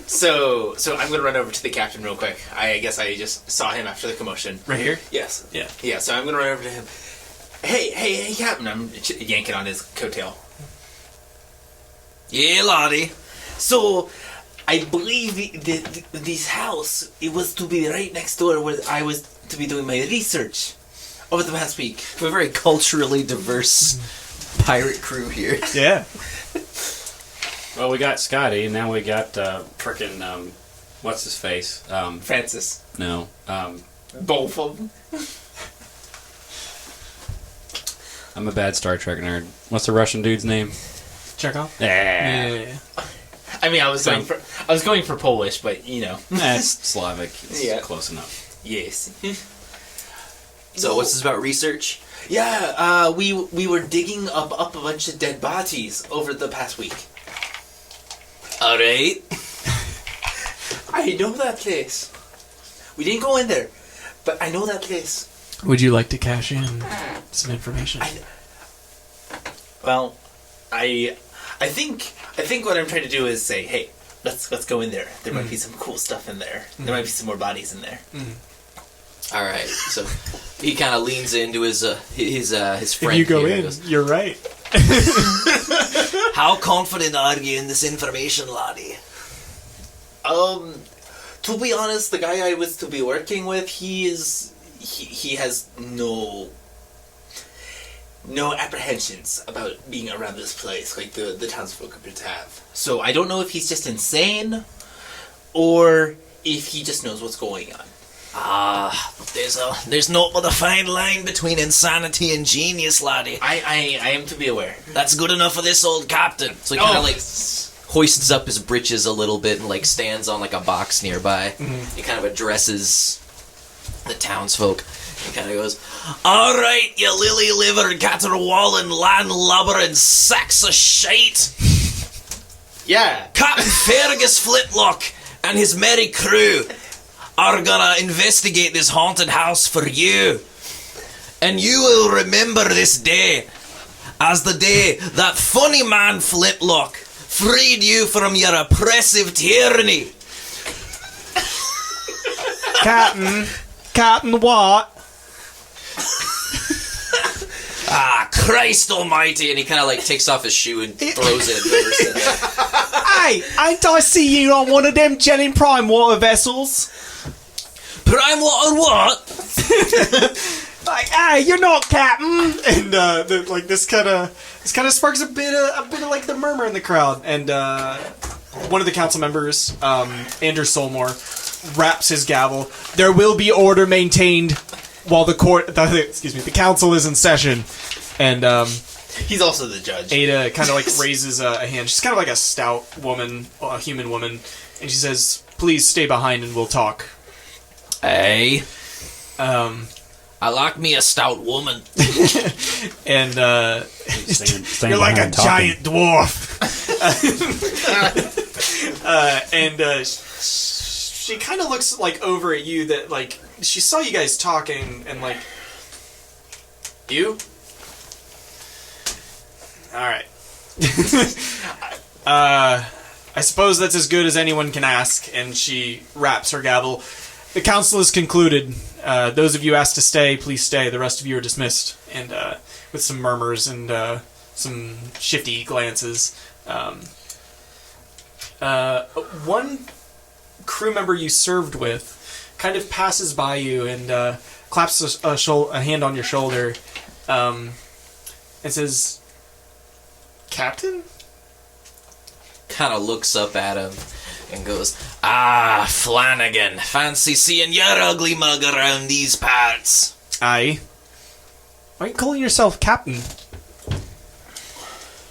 So I'm gonna run over to the captain real quick. I guess I just saw him after the commotion. Right here? Yes. Yeah. Yeah. So I'm gonna run over to him. Hey, Captain! I'm yanking on his coattail. Yeah, laddie. So, I believe this house, it was to be right next door where I was to be doing my research over the past week. We're a very culturally diverse pirate crew here. Yeah. Well, we got Scotty, and now we got frickin' what's his face? Francis. No. Both of them. I'm a bad Star Trek nerd. What's the Russian dude's name? Chekhov? Yeah. Yeah. I mean, I was going for Polish, but you know. That's Slavic. It's Yeah. close enough. Yes. So what's this about research? Yeah, we were digging up a bunch of dead bodies over the past week. Alright. I know that place. We didn't go in there, but I know that place. Would you like to cash in some information? Well, I think what I'm trying to do is say, hey, let's go in there. There might be some cool stuff in there. There might be some more bodies in there. Alright, so he kind of leans into his friend. If you go here and in, goes, you're right. how confident are you in this information, laddie? To be honest, the guy I was to be working with, he has no apprehensions about being around this place like the townsfolk appear to have. So I don't know if he's just insane or if he just knows what's going on. There's not but a fine line between insanity and genius, laddie. I am to be aware. That's good enough for this old captain. So he kind of hoists up his britches a little bit and stands on a box nearby. He kind of addresses the townsfolk. He kind of goes, "Alright, you lily-livered, caterwauling, land-lubbering sacks of shite. Yeah. Captain Fergus Flintlock and his merry crew are gonna investigate this haunted house for you. And you will remember this day as the day that funny man Flintlock freed you from your oppressive tyranny." Captain what? Christ almighty. And he kind of takes off his shoe and throws it. Hey, ain't I see you on one of them Jennings Prime water vessels? Prime water what? Hey, you're not Captain. And this kind of sparks a bit of the murmur in the crowd. And one of the council members, Andrew Solmore, raps his gavel. There will be order maintained while the council is in session. And He's also the judge. Ada kind of raises a hand. She's kind of like a stout woman, a human woman, and she says, "Please stay behind and we'll talk." Hey. I like me a stout woman. And Stand you're like a behind talking. giant dwarf. And she kind of looks over at you that she saw you guys talking and you. All right. I suppose that's as good as anyone can ask. And she raps her gavel. The council is concluded. Those of you asked to stay, please stay. The rest of you are dismissed. And with some murmurs and some shifty glances. One crew member you served with kind of passes by you and claps a hand on your shoulder and says, "Captain?" Kind of looks up at him and goes, Flanagan, fancy seeing your ugly mug around these parts. Aye. Why are you calling yourself Captain?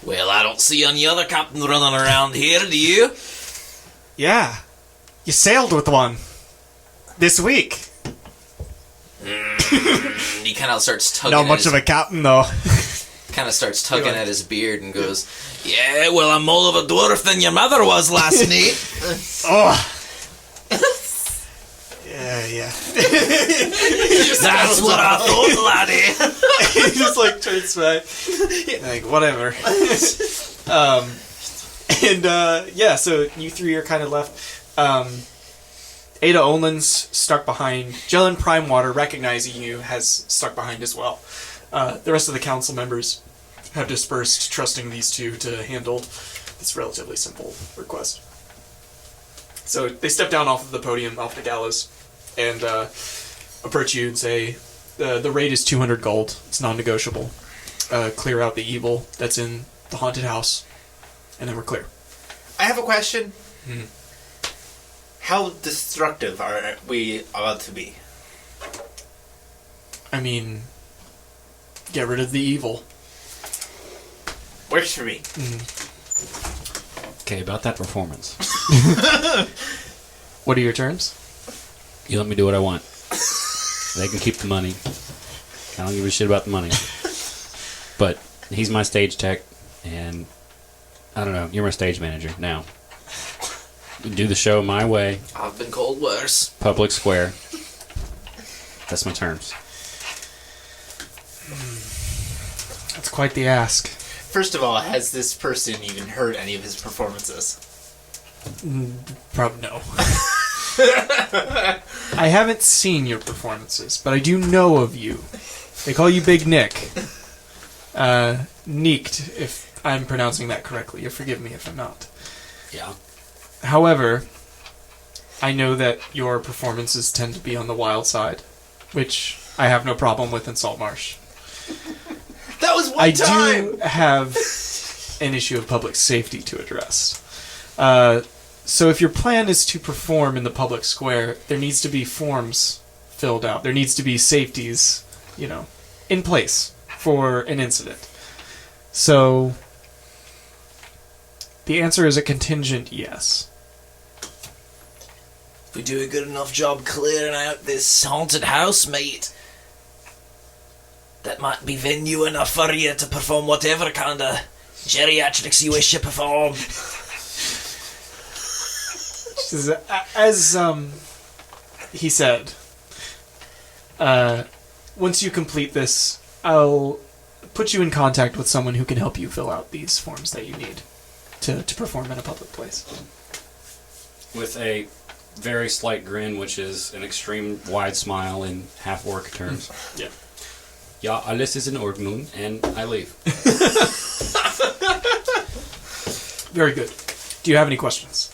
Well, I don't see any other captain running around here, do you? Yeah. You sailed with one. This week. He kind of starts tugging Not at much his, of a captain, though. kind of starts tugging at his beard and goes, "Yeah, well, I'm more of a dwarf than your mother was last night." Oh. Yeah. Yeah. That's what I thought, laddie. He just like turns back, like whatever. So you three are kind of left. Ada Olin's stuck behind. Jellin Primewater, recognizing you, has stuck behind as well. The rest of the council members have dispersed, trusting these two to handle this relatively simple request. So they step down off of the podium, off the gallows, and approach you and say, the rate is 200 gold. It's non-negotiable. Clear out the evil that's in the haunted house, and then we're clear. I have a question. How destructive are we about to be? I mean, get rid of the evil. Works for me. Okay, about that performance. What are your terms? You let me do what I want. They can keep the money. I don't give a shit about the money. But he's my stage tech, and I don't know, you're my stage manager now. Do the show my way. I've been called worse. Public square. That's my terms. That's quite the ask. First of all, has this person even heard any of his performances? Probably no. I haven't seen your performances, but I do know of you. They call you Big Nick. Neeked, if I'm pronouncing that correctly. You forgive me if I'm not. Yeah. However, I know that your performances tend to be on the wild side, which I have no problem with in Saltmarsh. That was one I time! do have an issue of public safety to address. So if your plan is to perform in the public square, there needs to be forms filled out. There needs to be safeties, in place for an incident. So the answer is a contingent yes. If we do a good enough job clearing out this haunted house, mate, that might be venue enough for you to perform whatever kind of geriatrics you wish to perform. As he said, once you complete this, I'll put you in contact with someone who can help you fill out these forms that you need to perform in a public place. With a very slight grin, which is an extreme wide smile in half-orc terms. Yeah. Ja, alles is in Ordnung, and I leave. Very good. Do you have any questions?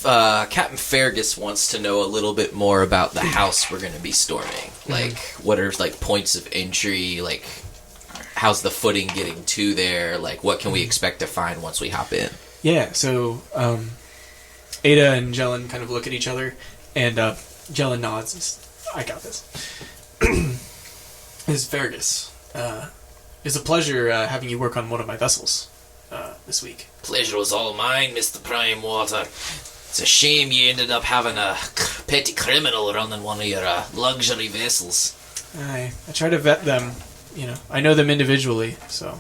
Captain Fergus wants to know a little bit more about the house we're going to be storming. Like, what are, points of entry? Like, how's the footing getting to there? Like, what can we expect to find once we hop in? Yeah, so Ada and Jellin kind of look at each other, and Jellin nods. And says, I got this. This is Fergus. It's a pleasure having you work on one of my vessels this week. Pleasure was all mine, Mr. Primewater. It's a shame you ended up having a petty criminal running one of your luxury vessels. I try to vet them. I know them individually, so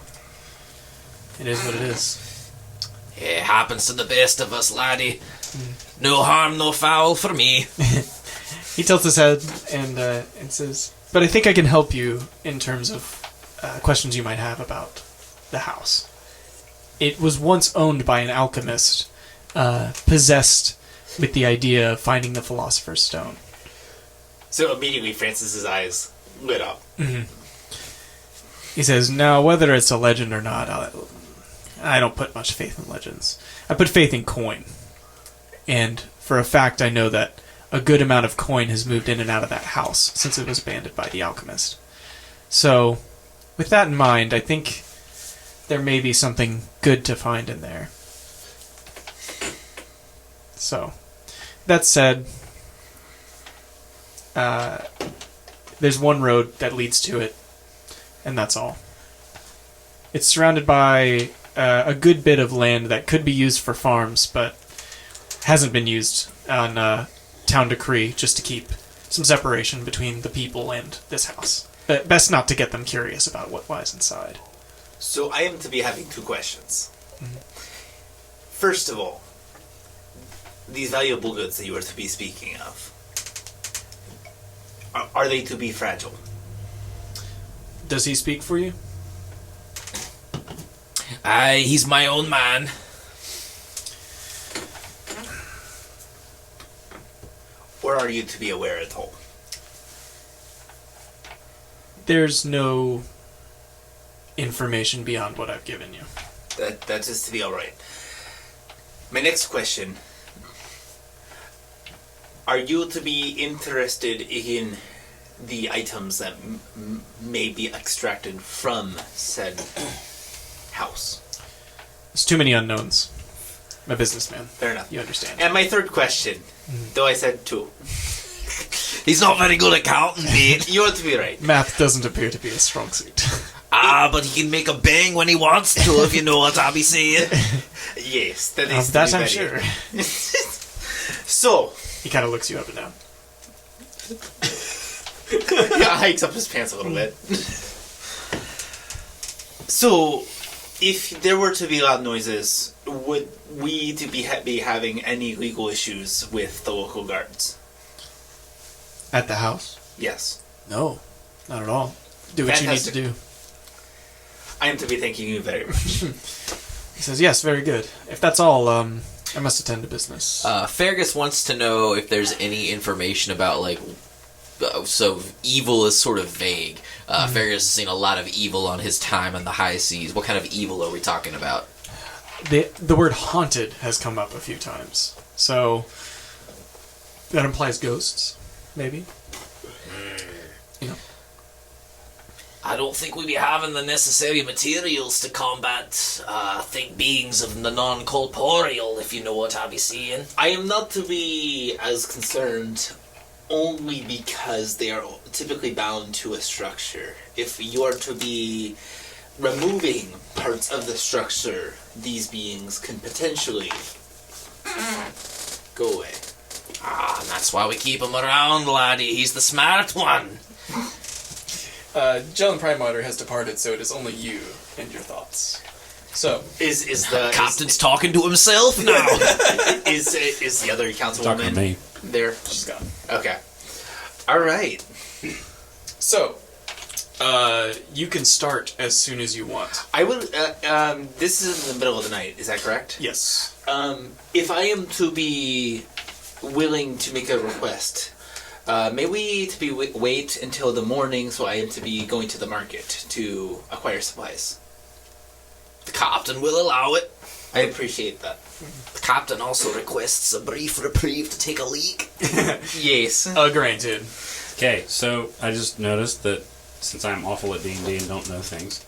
it is what it is. It happens to the best of us, laddie. No harm, no foul for me. He tilts his head and says, but I think I can help you in terms of questions you might have about the house. It was once owned by an alchemist, possessed with the idea of finding the Philosopher's Stone. So immediately Francis's eyes lit up. Mm-hmm. He says, now, whether it's a legend or not, I don't put much faith in legends. I put faith in coin. And for a fact, I know that a good amount of coin has moved in and out of that house since it was abandoned by the alchemist. So, with that in mind, I think there may be something good to find in there. So, that said, there's one road that leads to it, and that's all. It's surrounded by a good bit of land that could be used for farms, but hasn't been used on town decree just to keep some separation between the people and this house. Best not to get them curious about what lies inside. So I am to be having two questions. First of all, these valuable goods that you are to be speaking of, are they to be fragile? Does he speak for you? Aye, he's my own man. Or are you to be aware at all? There's no information beyond what I've given you. That is to be alright. My next question. Are you to be interested in the items that may be extracted from said house? There's too many unknowns. I'm a businessman. Fair enough. You understand. And my third question, though I said two. He's not very good at counting, mate. You ought to be right. Math doesn't appear to be a strong suit. But he can make a bang when he wants to, if you know what I be saying. Yes, that is. Of that to be I'm very- sure. So, He kind of looks you up and down. yeah, hikes up his pants a little bit. So, if there were to be loud noises, would we to be having any legal issues with the local guards? At the house? Yes. No, not at all. Do what Fantastic. you need to do. I am to be thanking you very much. He says, yes, very good. If that's all, I must attend to business. Fergus wants to know if there's any information about, like, so evil is sort of vague. Fergus has seen a lot of evil on his time on the high seas. What kind of evil are we talking about? The word haunted has come up a few times. So, that implies ghosts, maybe? You know. I don't think we be having the necessary materials to combat, think beings of the non-corporeal, if you know what I be seeing. I am not to be as concerned only because they are typically bound to a structure. If you are to be removing parts of the structure, these beings can potentially go away. Ah, and that's why we keep him around, laddie. He's the smart one. Jelen Primewater has departed, so it is only you and your thoughts. So, Is the Captain's talking to himself now. is the other Talking councilwoman to me. there? she's gone. Okay. All right. So, you can start as soon as you want. I would. This is in the middle of the night. Is that correct? Yes. If I am to be willing to make a request, may we to be wait until the morning, so I am to be going to the market to acquire supplies. The captain will allow it. I appreciate that. The captain also requests a brief reprieve to take a leak. Yes. Granted. Okay, so I just noticed that since I'm awful at D&D and don't know things,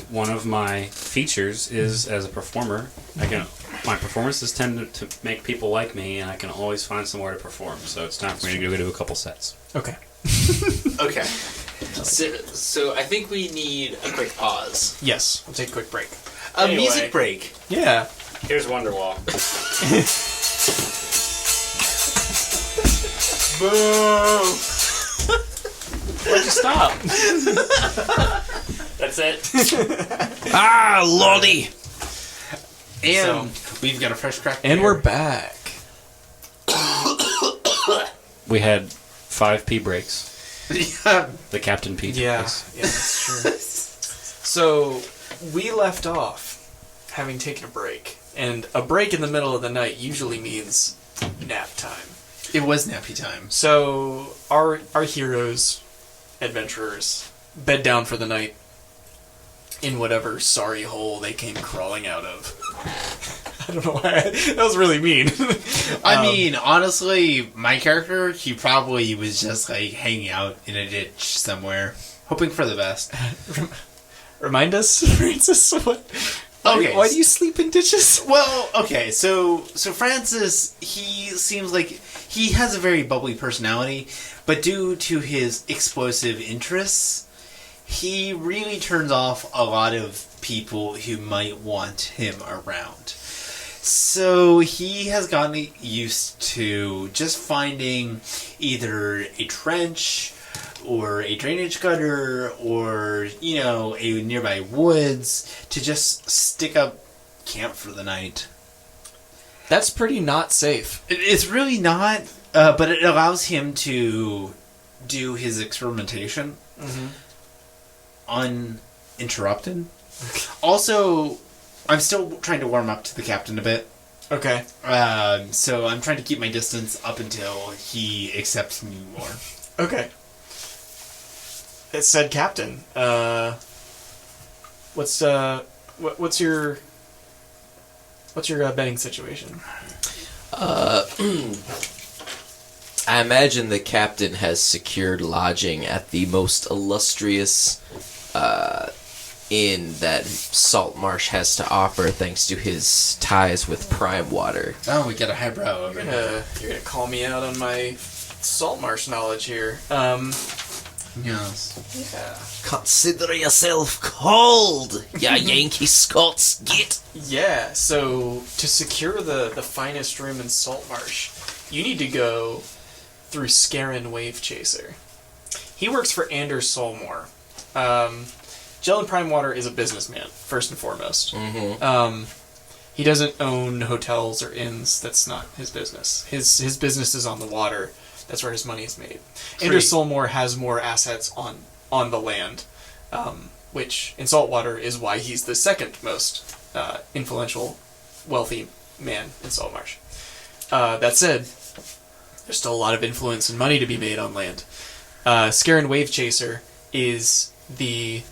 one of my features is as a performer, my performances tend to make people like me, and I can always find somewhere to perform. So it's time for me to go do a couple sets. Okay. Okay. So I think we need a quick pause. Yes. We'll take a quick break. A music break. Yeah. Here's Wonderwall. Boo! Why'd you stop? That's it. Ah, lordy! And we've got a fresh crack. And beer. we're back. We had 5 pee breaks. Yeah. The Captain Pee Yeah. breaks. Yeah, that's true. So, we left off having taken a break. And a break in the middle of the night usually means nap time. It was nappy time. So, our heroes, adventurers, bed down for the night in whatever sorry hole they came crawling out of. I don't know why. That was really mean. I mean, honestly, my character, he probably was just like hanging out in a ditch somewhere, hoping for the best. Remind us, Francis, what? Okay. Why do you sleep in ditches? Well, okay, so Francis, he seems like he has a very bubbly personality, but due to his explosive interests, he really turns off a lot of people who might want him around. So he has gotten used to just finding either a trench or a drainage gutter or, you know, a nearby woods to just stick up camp for the night. That's pretty not safe. It's really not, but it allows him to do his experimentation uninterrupted. Also, I'm still trying to warm up to the captain a bit. Okay. So I'm trying to keep my distance up until he accepts me more. Okay. It said captain. What's your betting situation? I imagine the captain has secured lodging at the most illustrious inn that Saltmarsh has to offer, thanks to his ties with Prime Water. Oh, we got a highbrow over here. You're gonna call me out on my Saltmarsh knowledge here. Yes. Yeah. Consider yourself called, ya Yankee Scots git. Yeah, so to secure the finest room in Saltmarsh, you need to go through Scarin Wave Chaser. He works for Anders Solmore. Jellin Prime Water is a businessman, first and foremost. He doesn't own hotels or inns. That's not his business. His business is on the water. That's where his money is made. Anders Solmore has more assets on the land, which in saltwater is why he's the second most influential, wealthy man in Saltmarsh. That said, there's still a lot of influence and money to be made on land. Scarin Wave Chaser is the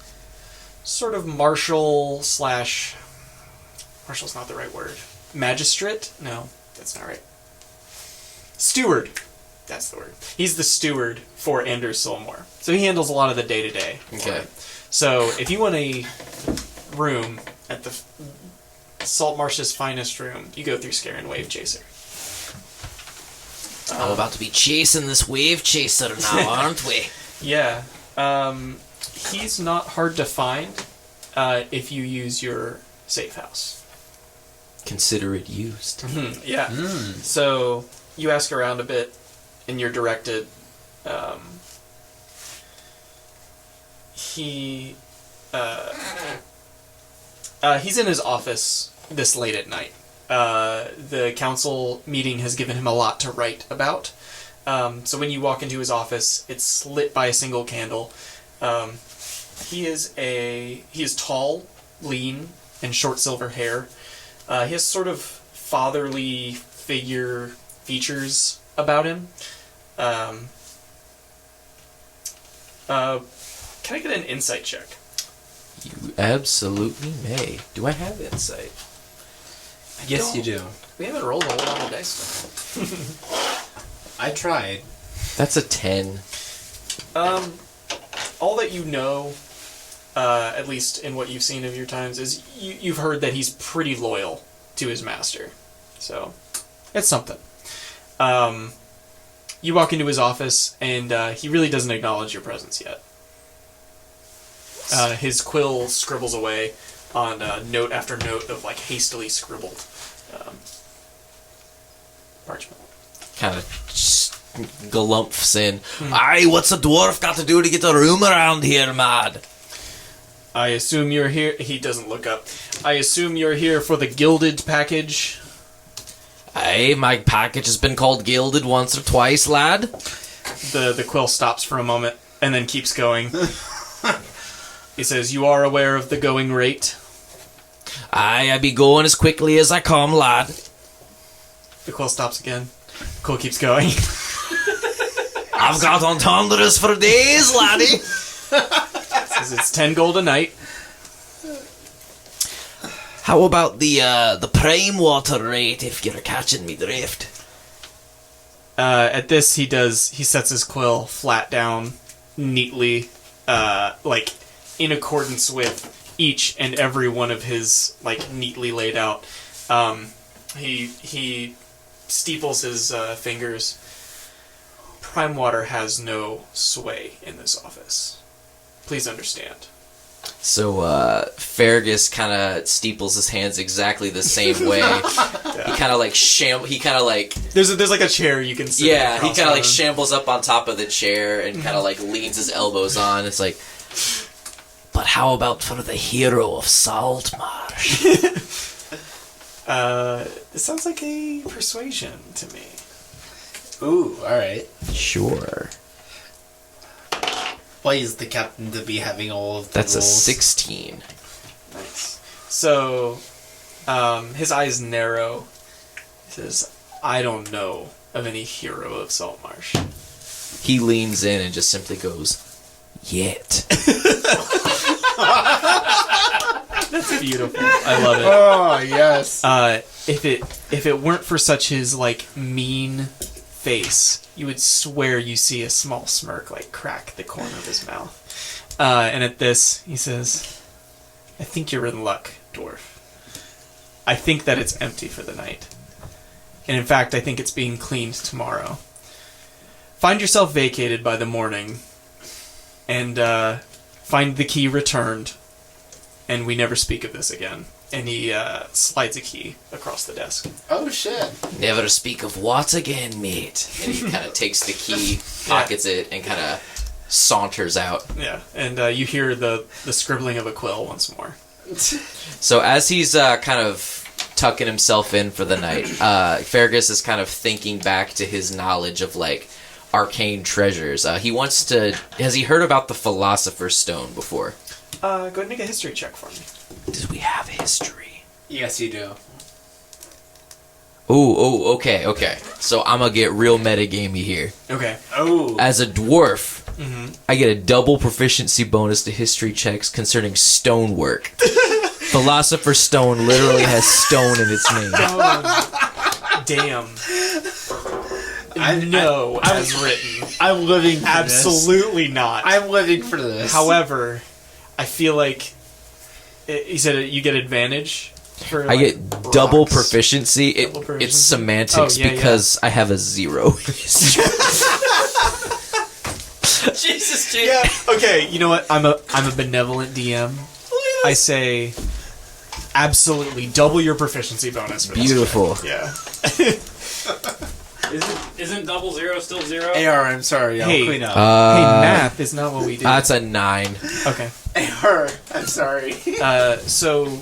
sort of marshall's not the right word. Magistrate? No, that's not right. Steward. That's the word. He's the steward for Anders Solmore. So he handles a lot of the day-to-day. Okay. So if you want a room at the Saltmarsh's finest room, you go through Scarin Wave Chaser. I'm about to be chasing this wave chaser now, aren't we? Yeah. He's not hard to find if you use your safe house. Consider it used. Yeah. So you ask around a bit, and you're directed. He's in his office this late at night. The council meeting has given him a lot to write about. So when you walk into his office, it's lit by a single candle. He is tall, lean, and short silver hair. He has sort of fatherly figure features about him. Can I get an insight check? You absolutely may. Do I have insight? Yes, you do. We haven't rolled a whole lot of dice. I tried. That's a 10. All that you know, at least in what you've seen of your times, is you've heard that he's pretty loyal to his master. So, it's something. You walk into his office, and he really doesn't acknowledge your presence yet. His quill scribbles away on note after note of hastily scribbled parchment. Kind of galumphs in. Aye, what's a dwarf got to do to get a room around here, mad? I assume you're here. He doesn't look up. I assume you're here for the gilded package. Aye, my package has been called gilded once or twice, lad. The quill stops for a moment and then keeps going. He says, "You are aware of the going rate?" Aye, I be going as quickly as I come, lad. The quill stops again. The quill keeps going. I've got entendres for days, laddie. Says it's 10 gold a night. How about the prime water rate, if you're catching me drift? At this, he sets his quill flat down, neatly, in accordance with each and every one of his, neatly laid out. He steeples his fingers. Prime Water has no sway in this office. Please understand. So, Fergus kind of steeples his hands exactly the same way. Yeah. He kind of There's a chair you can sit. Yeah, he kind of on. shambles up on top of the chair and kind of leans his elbows on. It's like, but how about for the hero of Saltmarsh? It sounds like a persuasion to me. Ooh, alright. Sure. Why is the captain to be having all of the That's a roles? 16. Nice. So, his eyes narrow. He says, I don't know of any hero of Saltmarsh. He leans in and just simply goes, "Yet." That's beautiful. I love it. Oh, yes. If it weren't for such his mean face, you would swear you see a small smirk crack the corner of his mouth. And at this, he says, I think you're in luck, dwarf. I think that it's empty for the night. And in fact, I think it's being cleaned tomorrow. Find yourself vacated by the morning, and find the key returned, and we never speak of this again. And he slides a key across the desk. Oh, shit. "Never speak of what again, mate?" And he kind of takes the key, pockets it, and kind of saunters out. Yeah, and you hear the scribbling of a quill once more. So as he's kind of tucking himself in for the night, Fergus is kind of thinking back to his knowledge of arcane treasures. He wants to. Has he heard about the Philosopher's Stone before? Go ahead and make a history check for me. Does we have history? Yes, you do. Okay. So I'm gonna get real metagamey here. Okay. Oh. As a dwarf, I get a double proficiency bonus to history checks concerning stonework. Philosopher's Stone literally has stone in its name. Damn. As written. I'm living for Absolutely not. this. I'm living for this. However, I feel like he said you get advantage for I get double rocks. proficiency. Double proficiency? It's semantics Oh, yeah, because I have a 0. Jesus, Jake. Yeah. Okay. You know what? I'm a benevolent DM. I say absolutely double your proficiency bonus. For this Beautiful. check. Yeah. Isn't 00 still 0? AR, I'm sorry. I'll Hey. clean up. Hey, math is not what we do. That's a 9. Okay. AR, I'm sorry. So,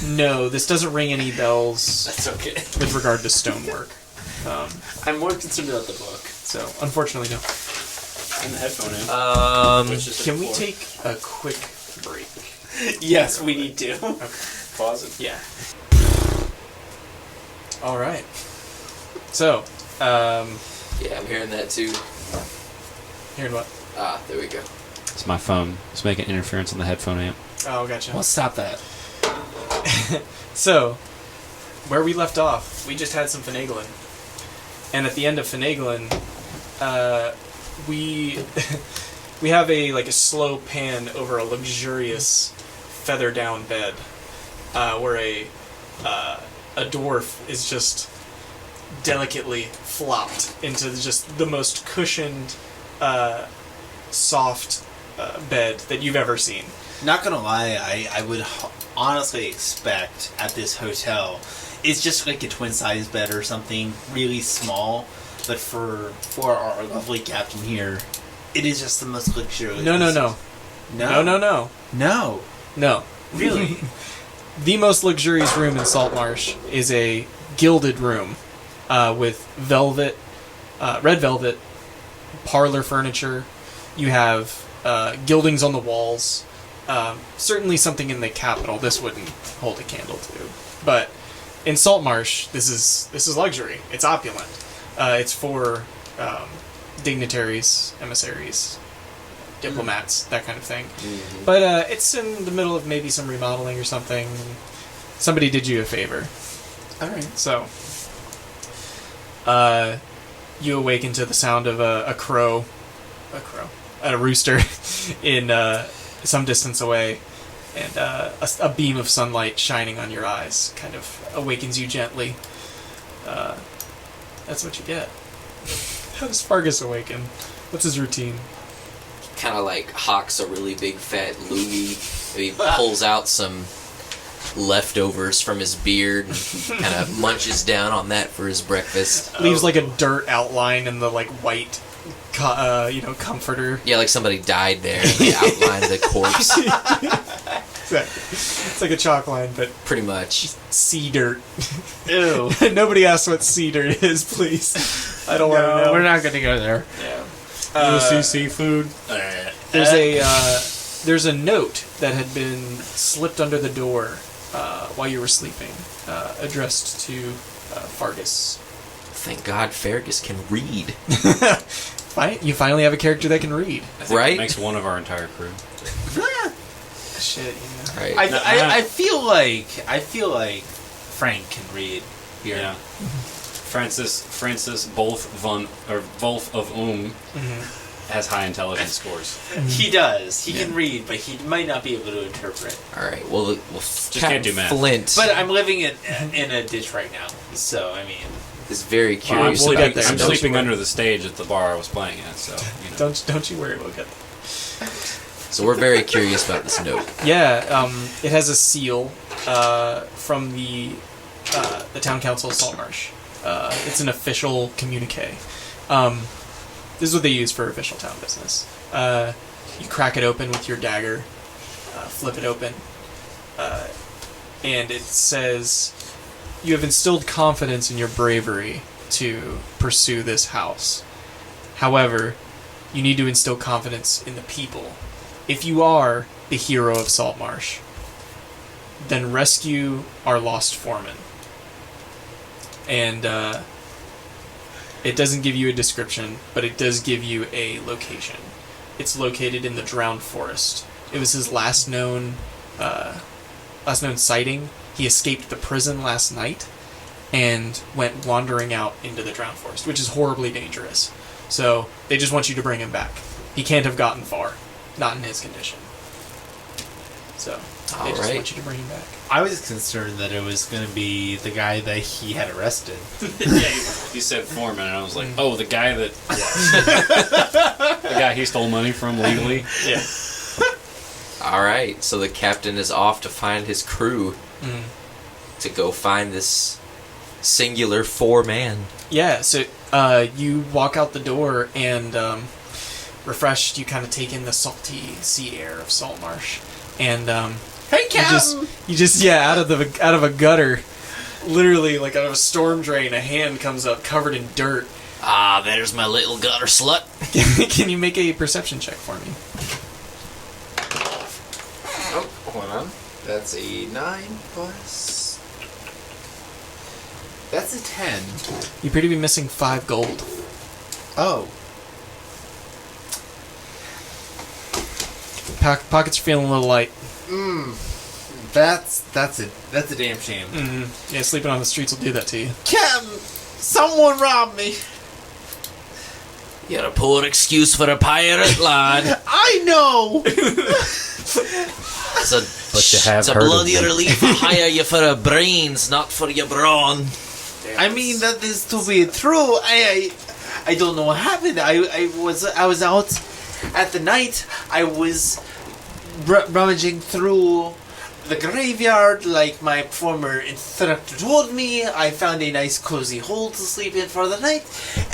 no, this doesn't ring any bells That's okay. with regard to stonework. I'm more concerned about the book. So, unfortunately, no. And the headphone in. Which is Can we four. take a quick break? Yes, we need to. Pause it? Yeah. All right. So, Yeah, I'm hearing that too. hearing what? There we go. It's my phone. It's making interference on the headphone amp. Oh, gotcha. Well, stop that. So, where we left off, we just had some finagling. And at the end of finagling, we we have a slow pan over a luxurious feather down bed, where a dwarf is just delicately flopped into just the most cushioned, soft bed that you've ever seen. Not gonna lie, I would honestly expect at this hotel, it's just like a twin size bed or something really small. But for our lovely captain here, it is just the most luxurious. No. No. No. No. Really? The most luxurious room in Saltmarsh is a gilded room with velvet, red velvet, parlor furniture. You have gildings on the walls. Certainly something in the capital this wouldn't hold a candle to. But in Saltmarsh, this is luxury. It's opulent. It's for dignitaries, emissaries, diplomats, that kind of thing. Mm-hmm. But it's in the middle of maybe some remodeling or something. Somebody did you a favor. Alright. So, you awaken to the sound of a rooster in some distance away, and a beam of sunlight shining on your eyes kind of awakens you gently. That's what you get. How does Fargus awaken? What's his routine? Kind of hawks a really big fat loogie. He pulls out some leftovers from his beard and kind of munches down on that for his breakfast. Leaves a dirt outline in the white, comforter. Yeah, somebody died there and they outlined the corpse. Exactly. It's like a chalk line, but Pretty much. sea dirt. Ew. Nobody asks what sea dirt is, please. I don't want to know. We're not gonna go there. Yeah. seafood. There's a note that had been slipped under the door while you were sleeping, addressed to Fargus. Thank God Fergus can read. You finally have a character that can read. I think Right? It makes one of our entire crew. Shit, Right. I feel like Frank can read here. Yeah. Francis Wolf of has high intelligence scores. He does. He can read, but he might not be able to interpret. All right. Well, Just can't do math. Flint But I'm living in a ditch right now, so I mean, is very Well, curious. we'll about get there. this I'm note. sleeping under the stage at the bar I was playing at, so you know. don't you worry, we'll get there. So we're very curious about this note. Yeah, it has a seal from the town council of Saltmarsh. It's an official communique. This is what they use for official town business. You crack it open with your dagger, flip it open, and it says, "You have instilled confidence in your bravery to pursue this house. However, you need to instill confidence in the people. If you are the hero of Saltmarsh, then rescue our lost foreman." And it doesn't give you a description, but it does give you a location. It's located in the Drowned Forest. It was his last known sighting. He escaped the prison last night and went wandering out into the Drowned Forest, which is horribly dangerous. So they just want you to bring him back. He can't have gotten far, not in his condition. So they just want you to bring him back. I was concerned that it was going to be the guy that he had arrested. Yeah, you said foreman, and I was like, oh, the guy that... the guy he stole money from legally? Yeah. All right. So the captain is off to find his crew to go find this singular four-man. Yeah, so you walk out the door and refreshed, you kind of take in the salty sea air of Saltmarsh. And Hey, Captain! you just out of a gutter, literally like out of a storm drain, a hand comes up covered in dirt. Ah, there's my little gutter slut. Can you make a perception check for me? Oh, hold on. That's a 9 plus. That's a 10. You appear to be missing 5 gold. Oh. Pockets are feeling a little light. That's a damn shame. Yeah, sleeping on the streets will do that to you. Captain, someone robbed me. You're a poor excuse for a pirate, lad. I know. It's a you have it's a heard of bloody them. relief to hire you for your brains, not for your brawn. I mean, that is to be true. I don't know what happened. I was out at the night. I was rummaging through the graveyard like my former instructor told me. I found a nice cozy hole to sleep in for the night,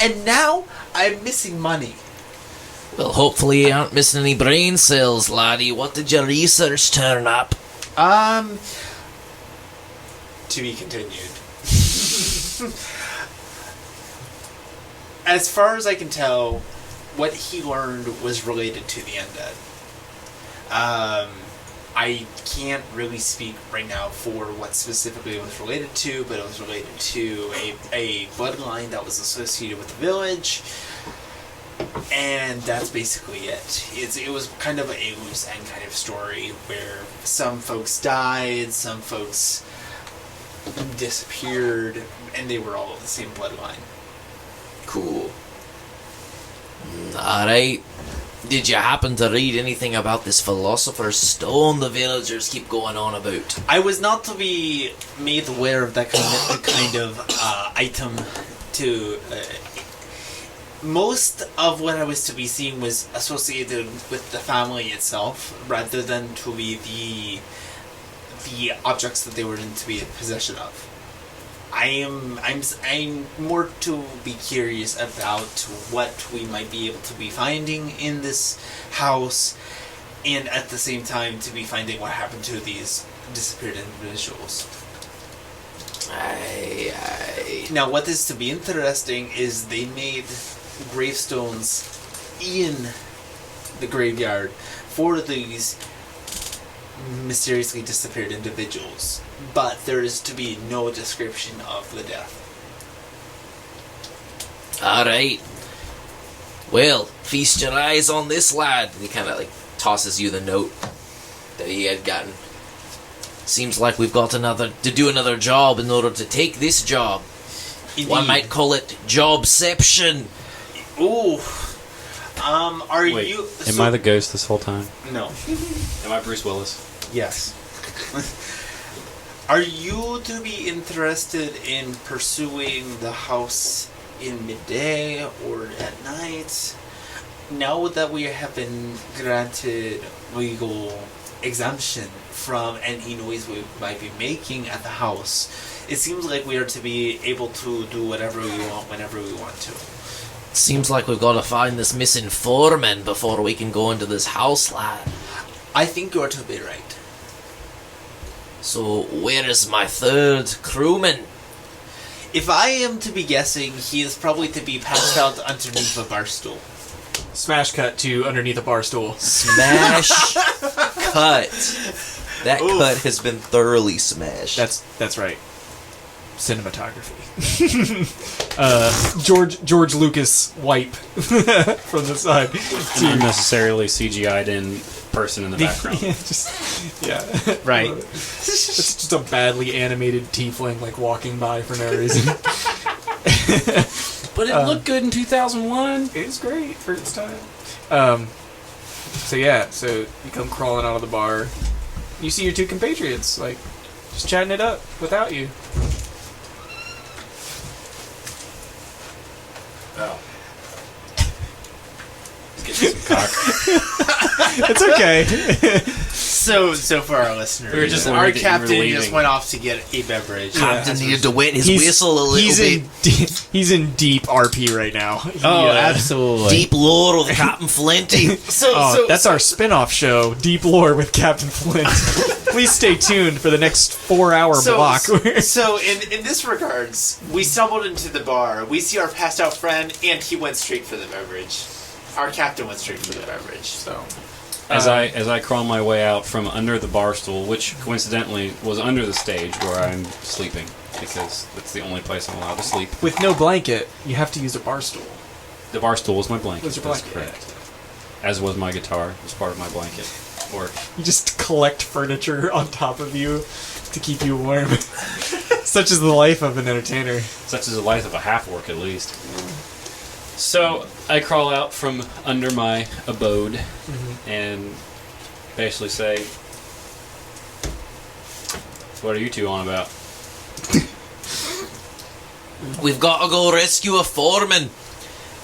and now I'm missing money. Well, hopefully you aren't missing any brain cells, laddie. What did your research turn up? To be continued. As far as I can tell, what he learned was related to the undead. I can't really speak right now for what specifically it was related to, but it was related to a bloodline that was associated with the village, and that's basically it. It was kind of a loose end kind of story where some folks died, some folks disappeared, and they were all of the same bloodline. Cool. Alright. Did you happen to read anything about this philosopher's stone the villagers keep going on about? I was not to be made aware of that kind of item. To most of what I was to be seeing was associated with the family itself, rather than to be the objects that they were in to be in possession of. I'm more to be curious about what we might be able to be finding in this house, and at the same time to be finding what happened to these disappeared individuals. Aye. Now, what is to be interesting is they made gravestones in the graveyard for these mysteriously disappeared individuals, but there is to be no description of the death. Alright. Well, feast your eyes on this lad. And he kind of like tosses you the note that he had gotten. Seems like we've got to do another job in order to take this job. One might call it jobception. Ooh. Are Wait, you... am I the ghost this whole time? No. Am I Bruce Willis? Yes. Are you to be interested in pursuing the house in midday or at night? Now that we have been granted legal exemption from any noise we might be making at the house, it seems like we are to be able to do whatever we want whenever we want to. Seems like we've got to find this missing foreman before we can go into this house, lad. I think you're to be right. So, where is my third crewman? If I am to be guessing, he is probably to be passed out underneath a bar stool. Smash cut to underneath a bar stool. Smash cut. That cut has been thoroughly smashed. That's right. Cinematography. George Lucas wipe from the side. An unnecessarily CGI'd in person in the background. Yeah. Right. It's just a badly animated tiefling like walking by for no reason. But it looked good in 2001. It's great for its time. So you come crawling out of the bar. You see your two compatriots, like, just chatting it up without you. Oh. Let's get you some cock. It's okay. So for our listeners, We were just our worried that you were captain leaving. just went off to get a beverage. Captain needed to wet his whistle a little bit. He's in deep RP right now. Absolutely. Deep lore with Captain Flinty. So That's our spin-off show, Deep Lore with Captain Flint. Please stay tuned for the next 4-hour block. So in this regards, we stumbled into the bar. We see our passed out friend, and he went straight for the beverage. Our captain went straight for the beverage. So As I crawl my way out from under the bar stool, which coincidentally was under the stage where I'm sleeping, because that's the only place I'm allowed to sleep. With no blanket, you have to use a bar stool. The bar stool was my blanket. Was your That's blanket, correct. As was my guitar. It was part of my blanket. Or You just collect furniture on top of you to keep you warm. Such is the life of an entertainer. such is the life of a half-orc, at least. So I crawl out from under my abode and basically say, "What are you two on about?" We've got to go rescue a foreman.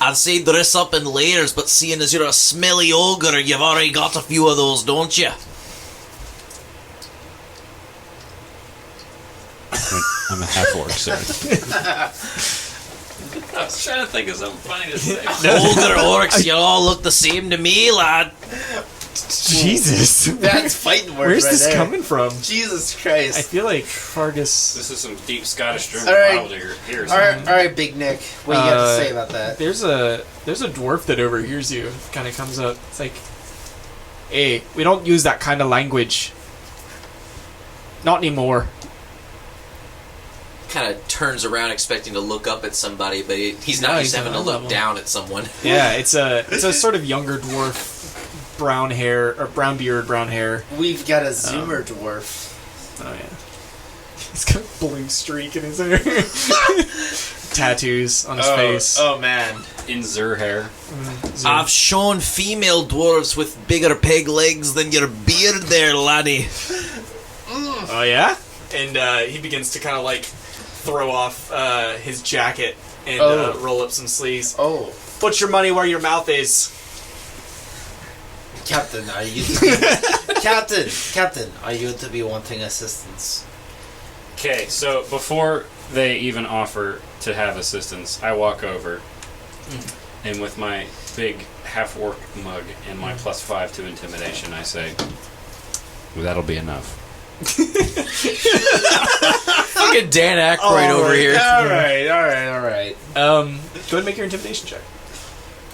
I'd say dress up in layers, but seeing as you're a smelly ogre, you've already got a few of those, don't you? I'm a half-orc, sir. I was trying to think of something funny to say. Ogre orcs, you all look the same to me, lad. Jesus. that's fighting words. Where's right this there. coming from? Jesus I Christ! feel like Fargus... This is some deep Scottish German All right. Wilder here. All right, Big Nick. What do you got to say about that? There's a dwarf that overhears you. Kind of comes up. It's like, hey, we don't use that kind of language. Not anymore. Kind of turns around expecting to look up at somebody, but he's not No, just he's having to on look level. down at someone. Yeah, it's a sort of younger dwarf, brown hair or brown beard, brown hair. We've got a Zoomer dwarf. Oh yeah, he's got a blue streak in his hair, tattoos on his face. Oh man. In Zur hair. I've shown female dwarves with bigger peg legs than your beard there, laddie. Oh yeah, and he begins to kind of like throw off his jacket and roll up some sleeves. Oh, Put your money where your mouth is. Captain, are you Captain, are you to be wanting assistance? Okay, so before they even offer to have assistance, I walk over, and with my big half-orc mug and my +5 to intimidation, I say, well, "That'll be enough." Look at Dan Aykroyd over here. All right. Go ahead and make your intimidation check.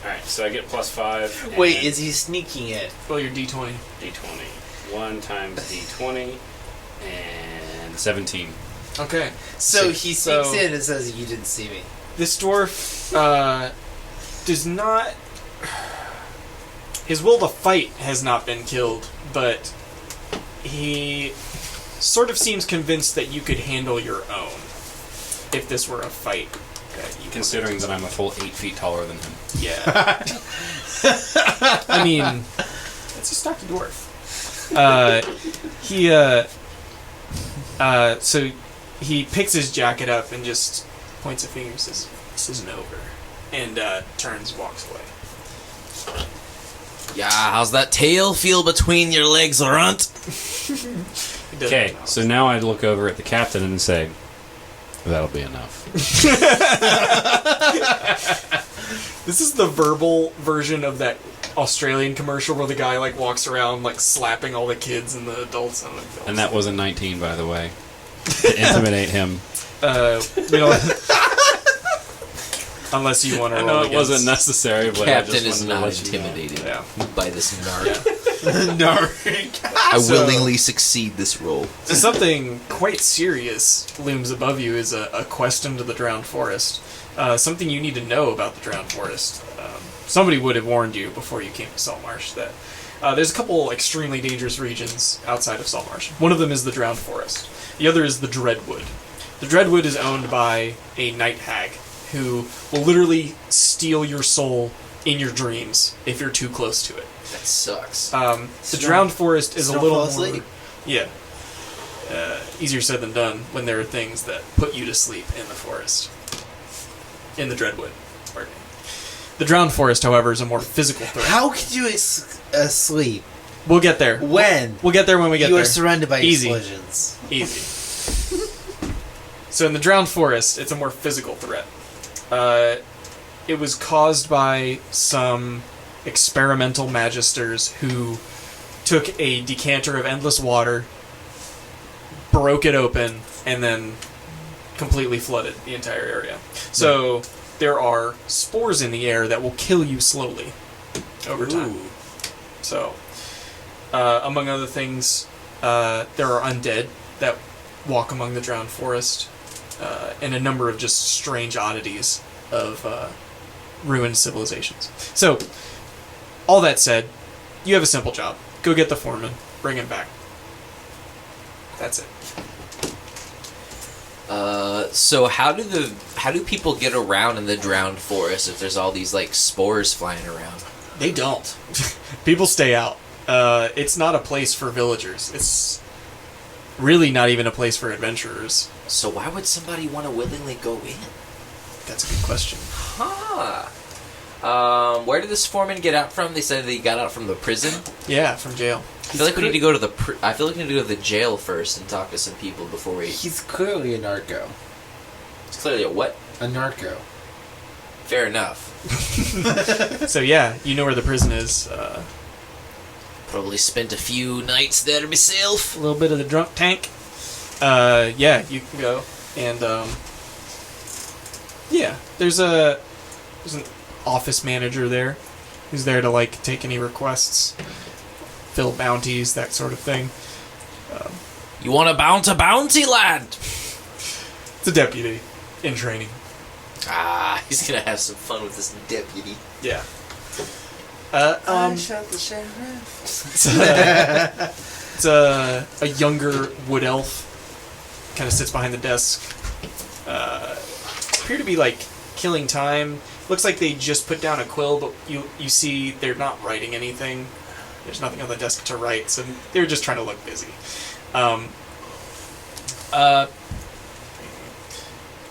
Alright. so I get +5. Wait, and is he sneaking it? Roll your d20. D20. 1 times D20 and 17. Okay. So he sneaks So- in and says, "You didn't see me." This dwarf does not. His will to fight has not been killed, but he sort of seems convinced that you could handle your own if this were a fight. That you Considering that I'm a full 8 feet taller than him. Yeah. I mean, it's a stocky dwarf. So he picks his jacket up and just points a finger and says, "This isn't over," and turns, walks away. Yeah, how's that tail feel between your legs, runt? He does Okay, nothing so else. now I look over at the captain and say, "That'll be enough." This is the verbal version of that Australian commercial where the guy like walks around like slapping all the kids and the adults. And that was a 19, by the way. To intimidate him. You know, unless you want to I roll know it against- wasn't necessary, but I Captain just is wanted to not let you know. intimidated Yeah. by this narc. No. I So- willingly succeed this role. So something quite serious looms above you is a quest into the drowned forest. Something you need to know about the drowned forest. Somebody would have warned you before you came to Saltmarsh that there's a couple extremely dangerous regions outside of Saltmarsh. One of them is the drowned forest. The other is the Dreadwood. The Dreadwood is owned by a night hag who will literally steal your soul in your dreams if you're too close to it. That sucks. The drowned forest is a Don't little fall more... asleep. Yeah. Easier said than done when there are things that put you to sleep in the forest. In the Dreadwood. Pardon me. The drowned forest, however, is a more physical threat. How could you sleep? We'll get there. When? We'll get there when we get You there. are surrounded by Easy. explosions. Easy. So in the drowned forest, it's a more physical threat. It was caused by some experimental magisters who took a decanter of endless water, broke it open, and then completely flooded the entire area. So there are spores in the air that will kill you slowly over time. So, among other things, there are undead that walk among the drowned forest, and a number of just strange oddities of ruined civilizations. So, all that said, you have a simple job. Go get the foreman, bring him back. That's it. So how do people get around in the drowned forest if there's all these like spores flying around? They don't. People stay out. It's not a place for villagers. It's really not even a place for adventurers. So why would somebody want to willingly go in? That's a good question. Huh. Where did this foreman get out from? They said that he got out from the prison. Yeah, from jail. I feel like we need to go to the. I feel like we need to go to the jail first and talk to some people before we. He's clearly a narco. It's clearly a what? A narco. Fair enough. So yeah, you know where the prison is. Probably spent a few nights there myself. A little bit of the drunk tank. Yeah, you can go. And yeah, there's an office manager there who's there to like take any requests, fill bounties, that sort of thing. You want to bounty, lad? It's a deputy in training. Ah, he's gonna have some fun with this deputy. Yeah. Shot the sheriff. It's a younger wood elf. Kind of sits behind the desk. Appear to be like killing time. Looks like they just put down a quill, but you see they're not writing anything. There's nothing on the desk to write, so they're just trying to look busy.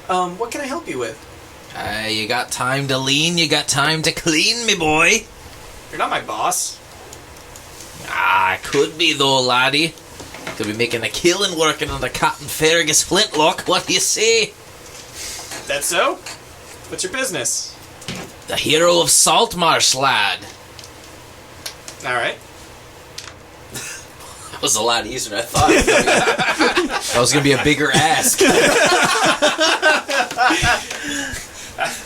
What can I help you with? You got time to lean, you got time to clean, me boy. You're not my boss. Ah, could be though, laddie. Could be making a killing working on the Captain Fergus flintlock. What do you say? That's so? What's your business? The hero of Saltmarsh, lad. Alright. That was a lot easier than I thought. That was gonna be a bigger ask.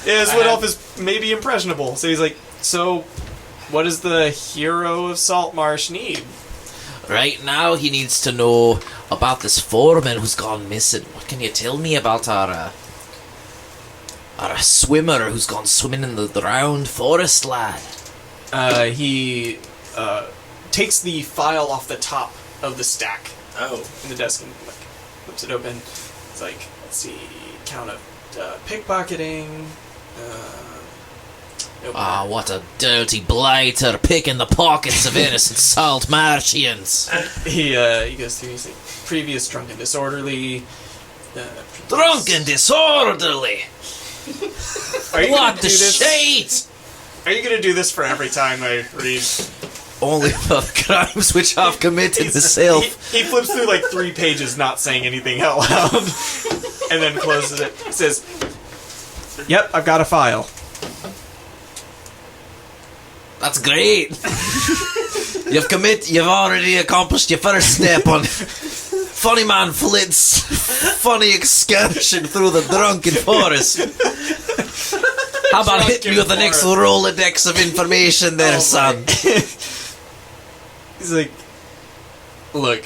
His wood elf is maybe impressionable. So he's like, so what does the hero of Saltmarsh need? Right now, he needs to know about this foreman who's gone missing. What can you tell me about our swimmer who's gone swimming in the drowned forest, lad? He takes the file off the top of the stack in the desk and like flips it open. It's like, let's see, count of pickpocketing. Ah, what a dirty blighter picking the pockets of innocent Saltmarshians. He goes through. He's like, previous drunken disorderly. Drunken disorderly. Are you What gonna the do this? shade? Are you gonna do this for every time I read? Only for the crimes which I've committed myself. He flips through like 3 pages, not saying anything out loud, and then closes it. He says, "Yep, I've got a file." That's great. You've already accomplished your first step on Funny Man Flint's funny excursion through the drunken forest. How about hitting me with the next Rolodex of information there, son? He's like, "Look,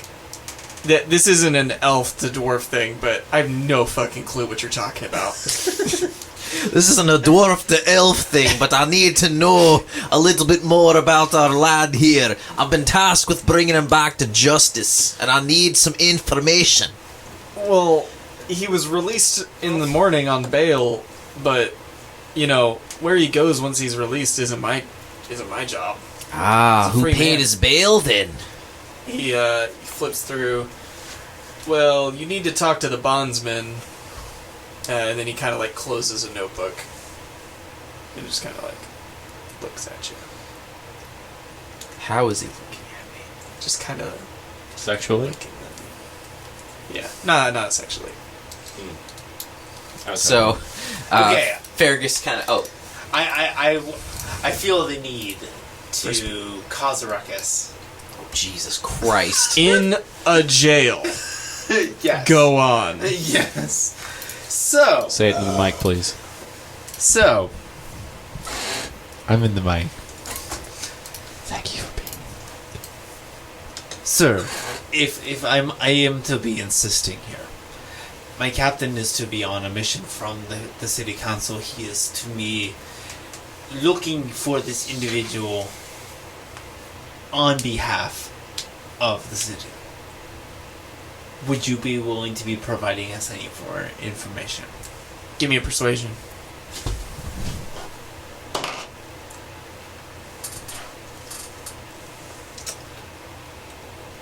this isn't an elf to dwarf thing, but I have no fucking clue what you're talking about." This isn't a dwarf to elf thing, but I need to know a little bit more about our lad here. I've been tasked with bringing him back to justice, and I need some information. Well, he was released in the morning on bail, but you know where he goes once he's released isn't my job. Ah, He's a who free paid man. his bail then? He flips through. Well, you need to talk to the bondsman, and then he kind of like closes a notebook and just kind of like looks at you. How is he looking at me? Just kind of Sexually? looking at me. Yeah, not sexually. So, Okay. Fergus kind of. Oh, I feel the need to cause a ruckus. Jesus Christ! In a jail. Yes. Go on. Yes. So. Say it in the mic, please. So. I'm in the mic. Thank you for being. Sir, if I am to be insisting here, my captain is to be on a mission from the city council. He is to me looking for this individual on behalf of the city. Would you be willing to be providing us any more information? Give me a persuasion.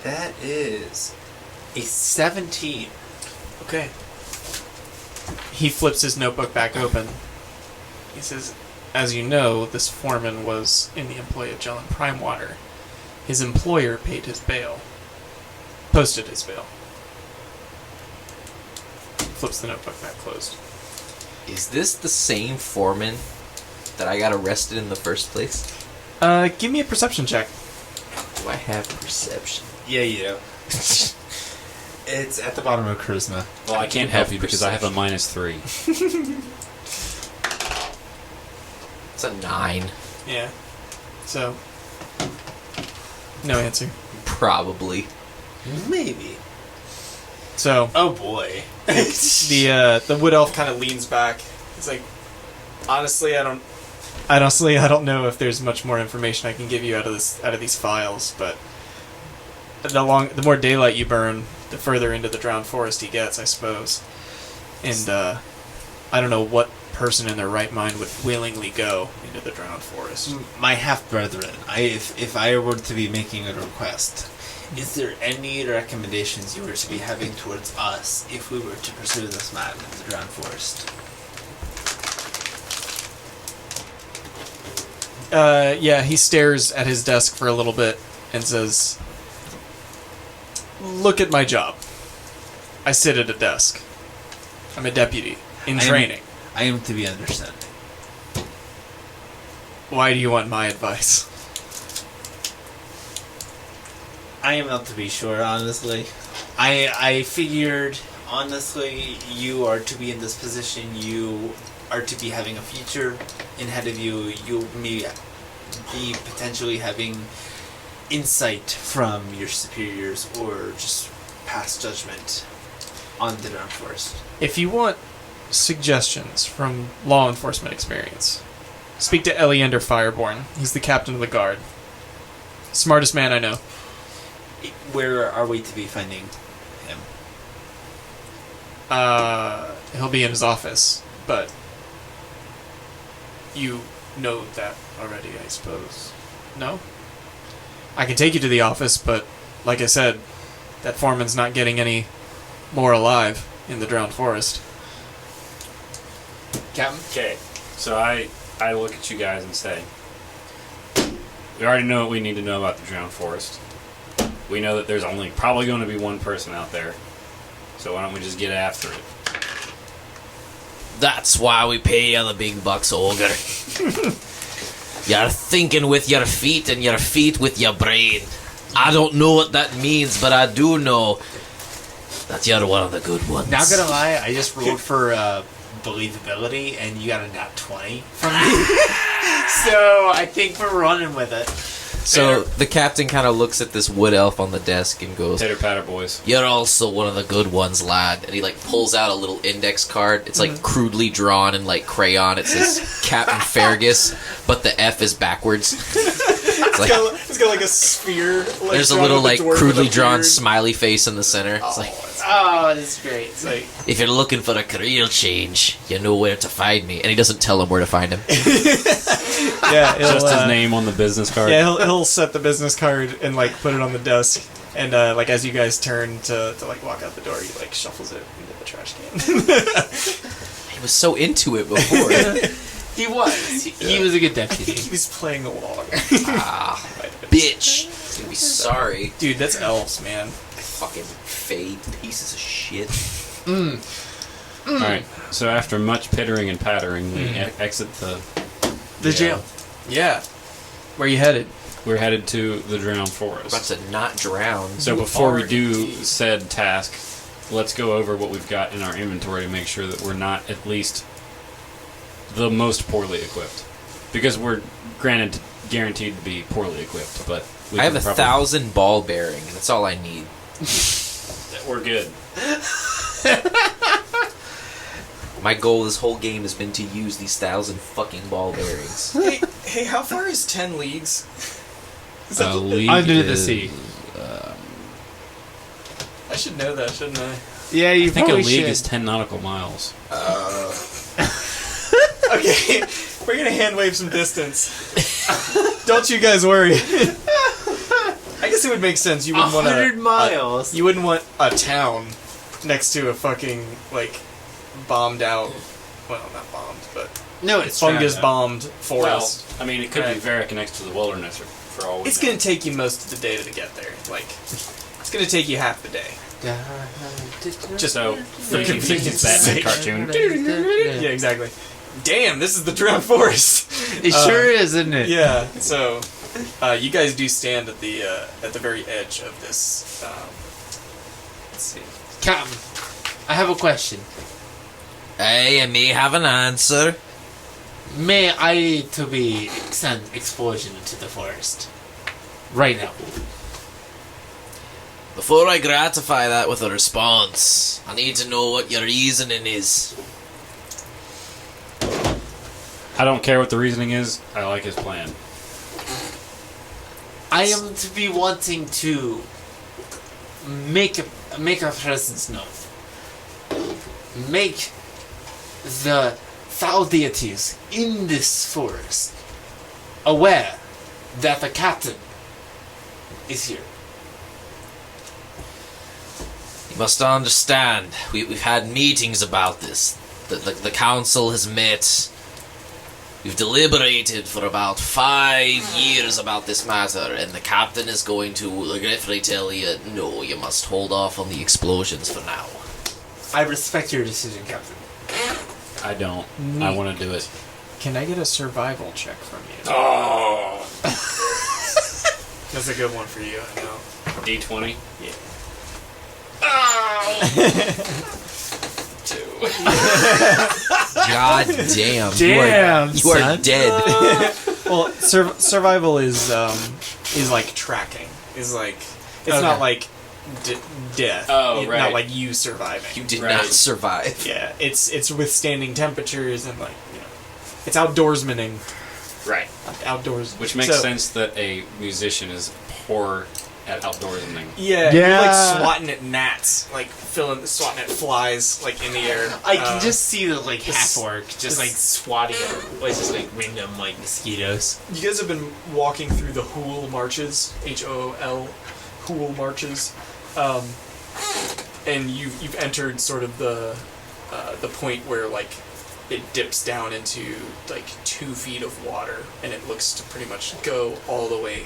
That is a 17. Okay. He flips his notebook back open. He says, "As you know, this foreman was in the employ of Jellin Primewater. His employer paid his bail. Posted his bail." Flips the notebook back closed. Is this the same foreman that I got arrested in the first place? Give me a perception check. Do I have perception? Yeah, you do. It's at the bottom of charisma. Well, I can't help you because I have a -3. It's a 9. Yeah. So, no answer. Probably. Maybe. So, Oh boy. the wood elf kind of leans back. He's like, honestly, I don't know if there's much more information I can give you out of these files, but the more daylight you burn, the further into the drowned forest he gets, I suppose. And I don't know what person in their right mind would willingly go into the drowned forest. My half brethren, if I were to be making a request, is there any recommendations you were to be having towards us if we were to pursue this man in the drowned forest? Yeah, he stares at his desk for a little bit and says, "Look at my job. I sit at a desk. I'm a deputy in training. I am to be understanding. Why do you want my advice?" I am not to be sure, honestly. I figured, honestly, you are to be in this position. You are to be having a future ahead of you, you'll be potentially having insight from your superiors or just past judgment on the Drowned Forest. If you want suggestions from law enforcement experience, speak to Eleander Fireborn. He's the captain of the guard. Smartest man I know. Where are we to be finding him? He'll be in his office, but you know that already, I suppose. No? I can take you to the office, but like I said, that foreman's not getting any more alive in the Drowned Forest. Captain? Okay, so I look at you guys and say, we already know what we need to know about the Drowned Forest. We know that there's only probably going to be one person out there. So why don't we just get after it? That's why we pay you the big bucks, Ogre. You're thinking with your feet and your feet with your brain. I don't know what that means, but I do know that you're one of the good ones. Not gonna lie, I just rolled for believability, and you got a nat 20 from me. So I think we're running with it. So the captain kind of looks at this wood elf on the desk and goes, Tater patter, boys. "You're also one of the good ones, lad." And he like pulls out a little index card. It's like crudely drawn in like crayon. It says Captain Fergus, but the F is backwards. It's like, It's got like a sphere. Like, there's a drawn little with like dwarf with crudely a drawn beard. smiley face in the center. It's like, Oh, that's great. It's like, if you're looking for a career change, you know where to find me. And he doesn't tell him where to find him. yeah, it'll, Just his name on the business card. Yeah, he'll set the business card and like put it on the desk, and like as you guys turn to like walk out the door, he like shuffles it into the trash can. He was so into it before. He was. He was a good deputy. he was playing along. Ah, bitch. He's gonna be sorry. Dude, that's elves, man. Fucking fade pieces of shit. Alright, so after much pittering and pattering, we exit The jail. Yeah. Where you headed? We're headed to the Drowned About Forest. to not drown. So before we do said task, let's go over what we've got in our inventory to make sure that we're not at least the most poorly equipped. Because we're guaranteed to be poorly equipped, but we I have can 1,000 ball bearing. That's all I need. We're good. My goal this whole game has been to use these 1,000 fucking ball bearings. Hey, how far is 10 leagues? Under the sea. I should know that, shouldn't I? Yeah, you I think a probably league should. is 10 nautical miles. Okay, we're gonna hand wave some distance. Don't you guys worry. I guess it would make sense. You wouldn't want 100 miles. You wouldn't want a town next to a fucking like bombed out. Well, not bombed, but No, it's fungus trapped. bombed forest. Well, I mean, it could Right. be Varric next to the wilderness for all we It's know. gonna take you most of the day to get there. Like, it's gonna take you half the day. Just So, for you can see convenience his Batman sake. cartoon. Yeah, exactly. Damn, this is the Drowned Forest. It sure is, isn't it? Yeah. So, you guys do stand at the very edge of this. Let's see. Captain, I have a question. I may have an answer. May I to be send explosion into the forest? Right now. Before I gratify that with a response, I need to know what your reasoning is. I don't care what the reasoning is. I like his plan. I am to be wanting to make our presence known. Make the foul deities in this forest aware that the captain is here. You must understand, we've had meetings about this. The council has met. We've deliberated for about 5 years about this matter, and the captain is going to regretfully tell you, no, you must hold off on the explosions for now. I respect your decision, Captain. I don't. I want to do it. Can I get a survival check from you? Oh! That's a good one for you, I know. D20? Yeah. 2. God damn. Damn, You are son. dead. Well, survival is like tracking. Is like it's not like death. Oh, Not right. like you surviving. You did Right. not survive. Yeah, it's withstanding temperatures and like it's outdoorsmaning. Right. Outdoors, Which makes So- sense that a musician is poor at outdoorsmaning. Yeah, Yeah. you're like swatting at gnats, like swatting at flies, like in the air. I can just see the like this- half orc just like swatting at just like random like mosquitoes. You guys have been walking through the Hool Marches, Hool, Hool Marches, and you've entered sort of the point where like it dips down into like 2 feet of water, and it looks to pretty much go all the way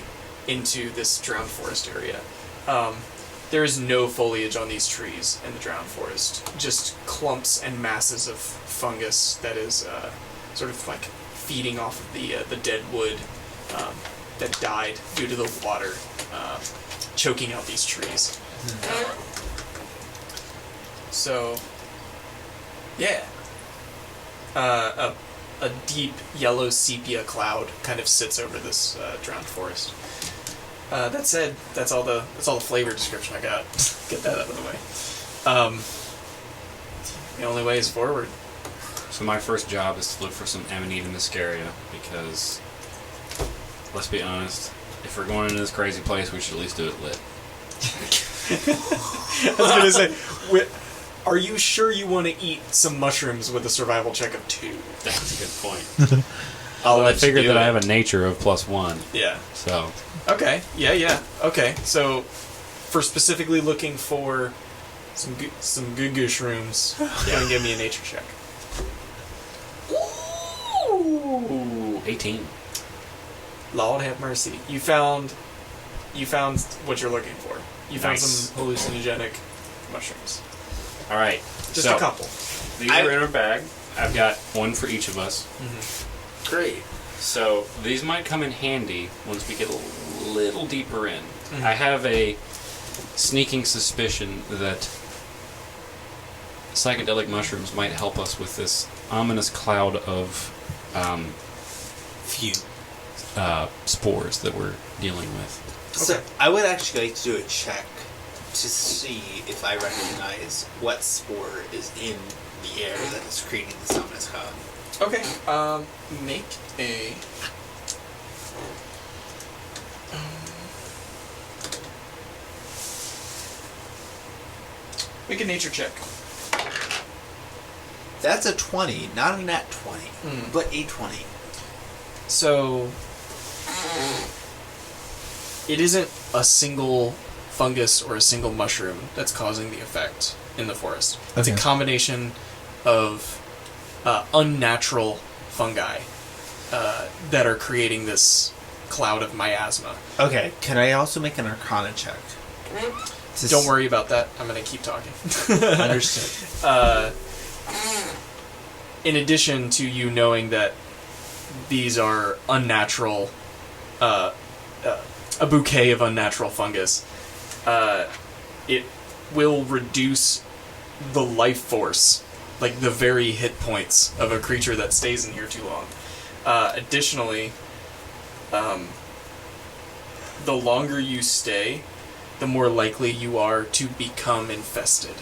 into this drowned forest area. There is no foliage on these trees in the drowned forest, just clumps and masses of fungus that is sort of like feeding off of the dead wood that died due to the water choking out these trees. So, yeah. A deep yellow sepia cloud kind of sits over this drowned forest. That said, that's all the flavor description I got. Get that out of the way. The only way is forward. So my first job is to look for some Amanita muscaria because, let's be honest, if we're going into this crazy place, we should at least do it lit. I was gonna say, are you sure you want to eat some mushrooms with a survival check of 2? That's a good point. I'll I let you figured do that it. I have a nature of +1, Yeah. so Okay. Yeah. Okay. So, for specifically looking for some good shrooms, go and give me a nature check. ooh, 18. Lord have mercy. You found what you're looking for. You found Nice. some hallucinogenic mushrooms. All right, Just so a couple. these are in our bag. I've got one for each of us. Great. So these might come in handy once we get a little deeper in. I have a sneaking suspicion that psychedelic mushrooms might help us with this ominous cloud of spores that we're dealing with. So I would actually like to do a check to see if I recognize what spore is in the air that is creating this ominous cloud. Okay. Make a. Make a nature check. That's a 20, not a nat 20, but a 20. So, it isn't a single fungus or a single mushroom that's causing the effect in the forest. It's a combination of unnatural fungi that are creating this cloud of miasma. Okay, can I also make an Arcana check? Don't worry about that. I'm going to keep talking. Understood. In addition to you knowing that these are unnatural, a bouquet of unnatural fungus, it will reduce the life force, like the very hit points of a creature that stays in here too long. Additionally, the longer you stay, the more likely you are to become infested.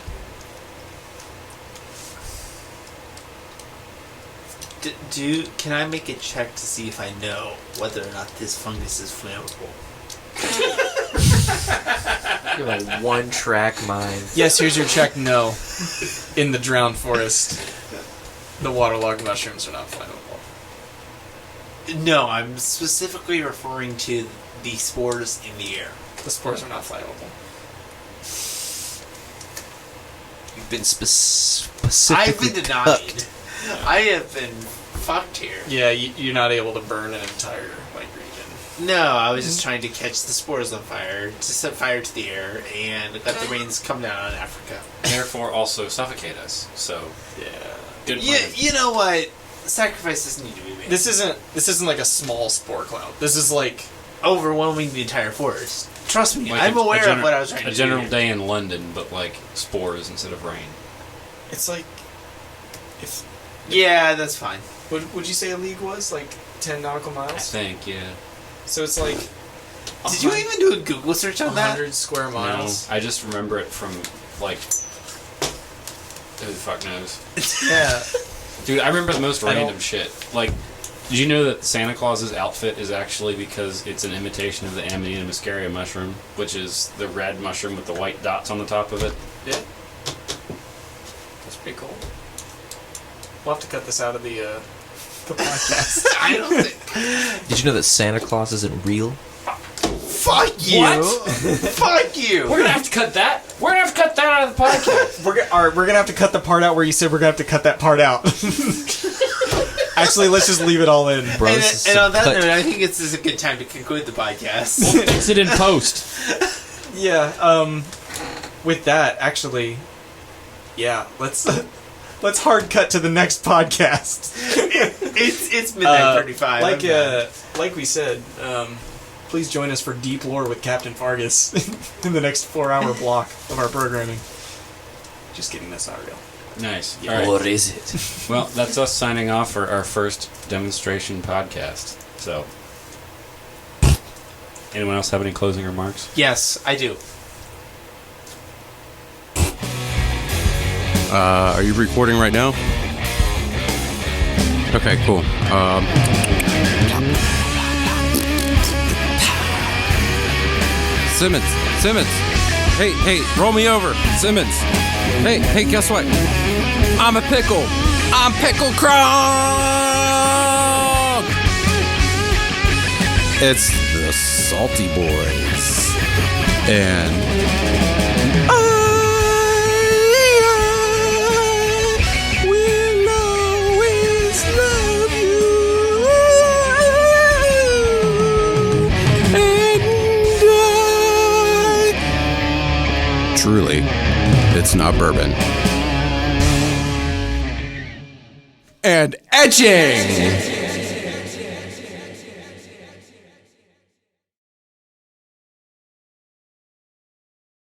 Can I make a check to see if I know whether or not this fungus is flammable? You have a one-track mind. Yes, here's your check. No. In the drowned forest, the waterlogged mushrooms are not flammable. No, I'm specifically referring to the spores in the air. The spores are not flammable. You've been specific. I've been denied. I have been fucked here. Yeah, you're not able to burn an entire region. No, I was just trying to catch the spores on fire, to set fire to the air, and let the rains come down on Africa. Therefore, also suffocate us. So, Yeah. good plan. You know what? Sacrifices need to be made. This isn't like a small spore cloud. This is like Overwhelming the entire forest. Trust me, Like I'm aware of what I was trying to A do. general here. day in London, but like spores instead of rain. it's like Yeah, that's fine. Would you say a league was like 10 nautical I miles? think, yeah. So it's like Did you even do a Google search on that? 100 square miles. No, I just remember it from, like, who the fuck knows? Yeah. Dude, I remember the most I don't- random shit. Like, did you know that Santa Claus's outfit is actually because it's an imitation of the Amanita muscaria mushroom, which is the red mushroom with the white dots on the top of it? Yeah. That's pretty cool. We'll have to cut this out of the podcast. I don't think. Did you know that Santa Claus isn't real? Fuck you! What? Fuck you! We're gonna have to cut that. We're gonna have to cut that out of the podcast. We're gonna have to cut the part out where you said we're gonna have to cut that part out. Actually, let's just leave it all in. Bro, And, this is and some on that cut- note, I think this is a good time to conclude the podcast. Fix it in post. Yeah. With that, actually, yeah. Let's hard cut to the next podcast. it's midnight 35. Like we said, please join us for Deep Lore with Captain Fargus in the next 4-hour block of our programming. Just kidding, that's not real. Nice. Yeah. All right. Or is it? Well, that's us signing off for our first demonstration podcast. So, anyone else have any closing remarks? Yes, I do. Are you recording right now? Okay, cool. Simmons. Hey, roll me over. Simmons. Hey, guess what? I'm a pickle. I'm Pickle Krog. It's the Salty Boys. And I will always love you. And truly, it's not bourbon. And etching!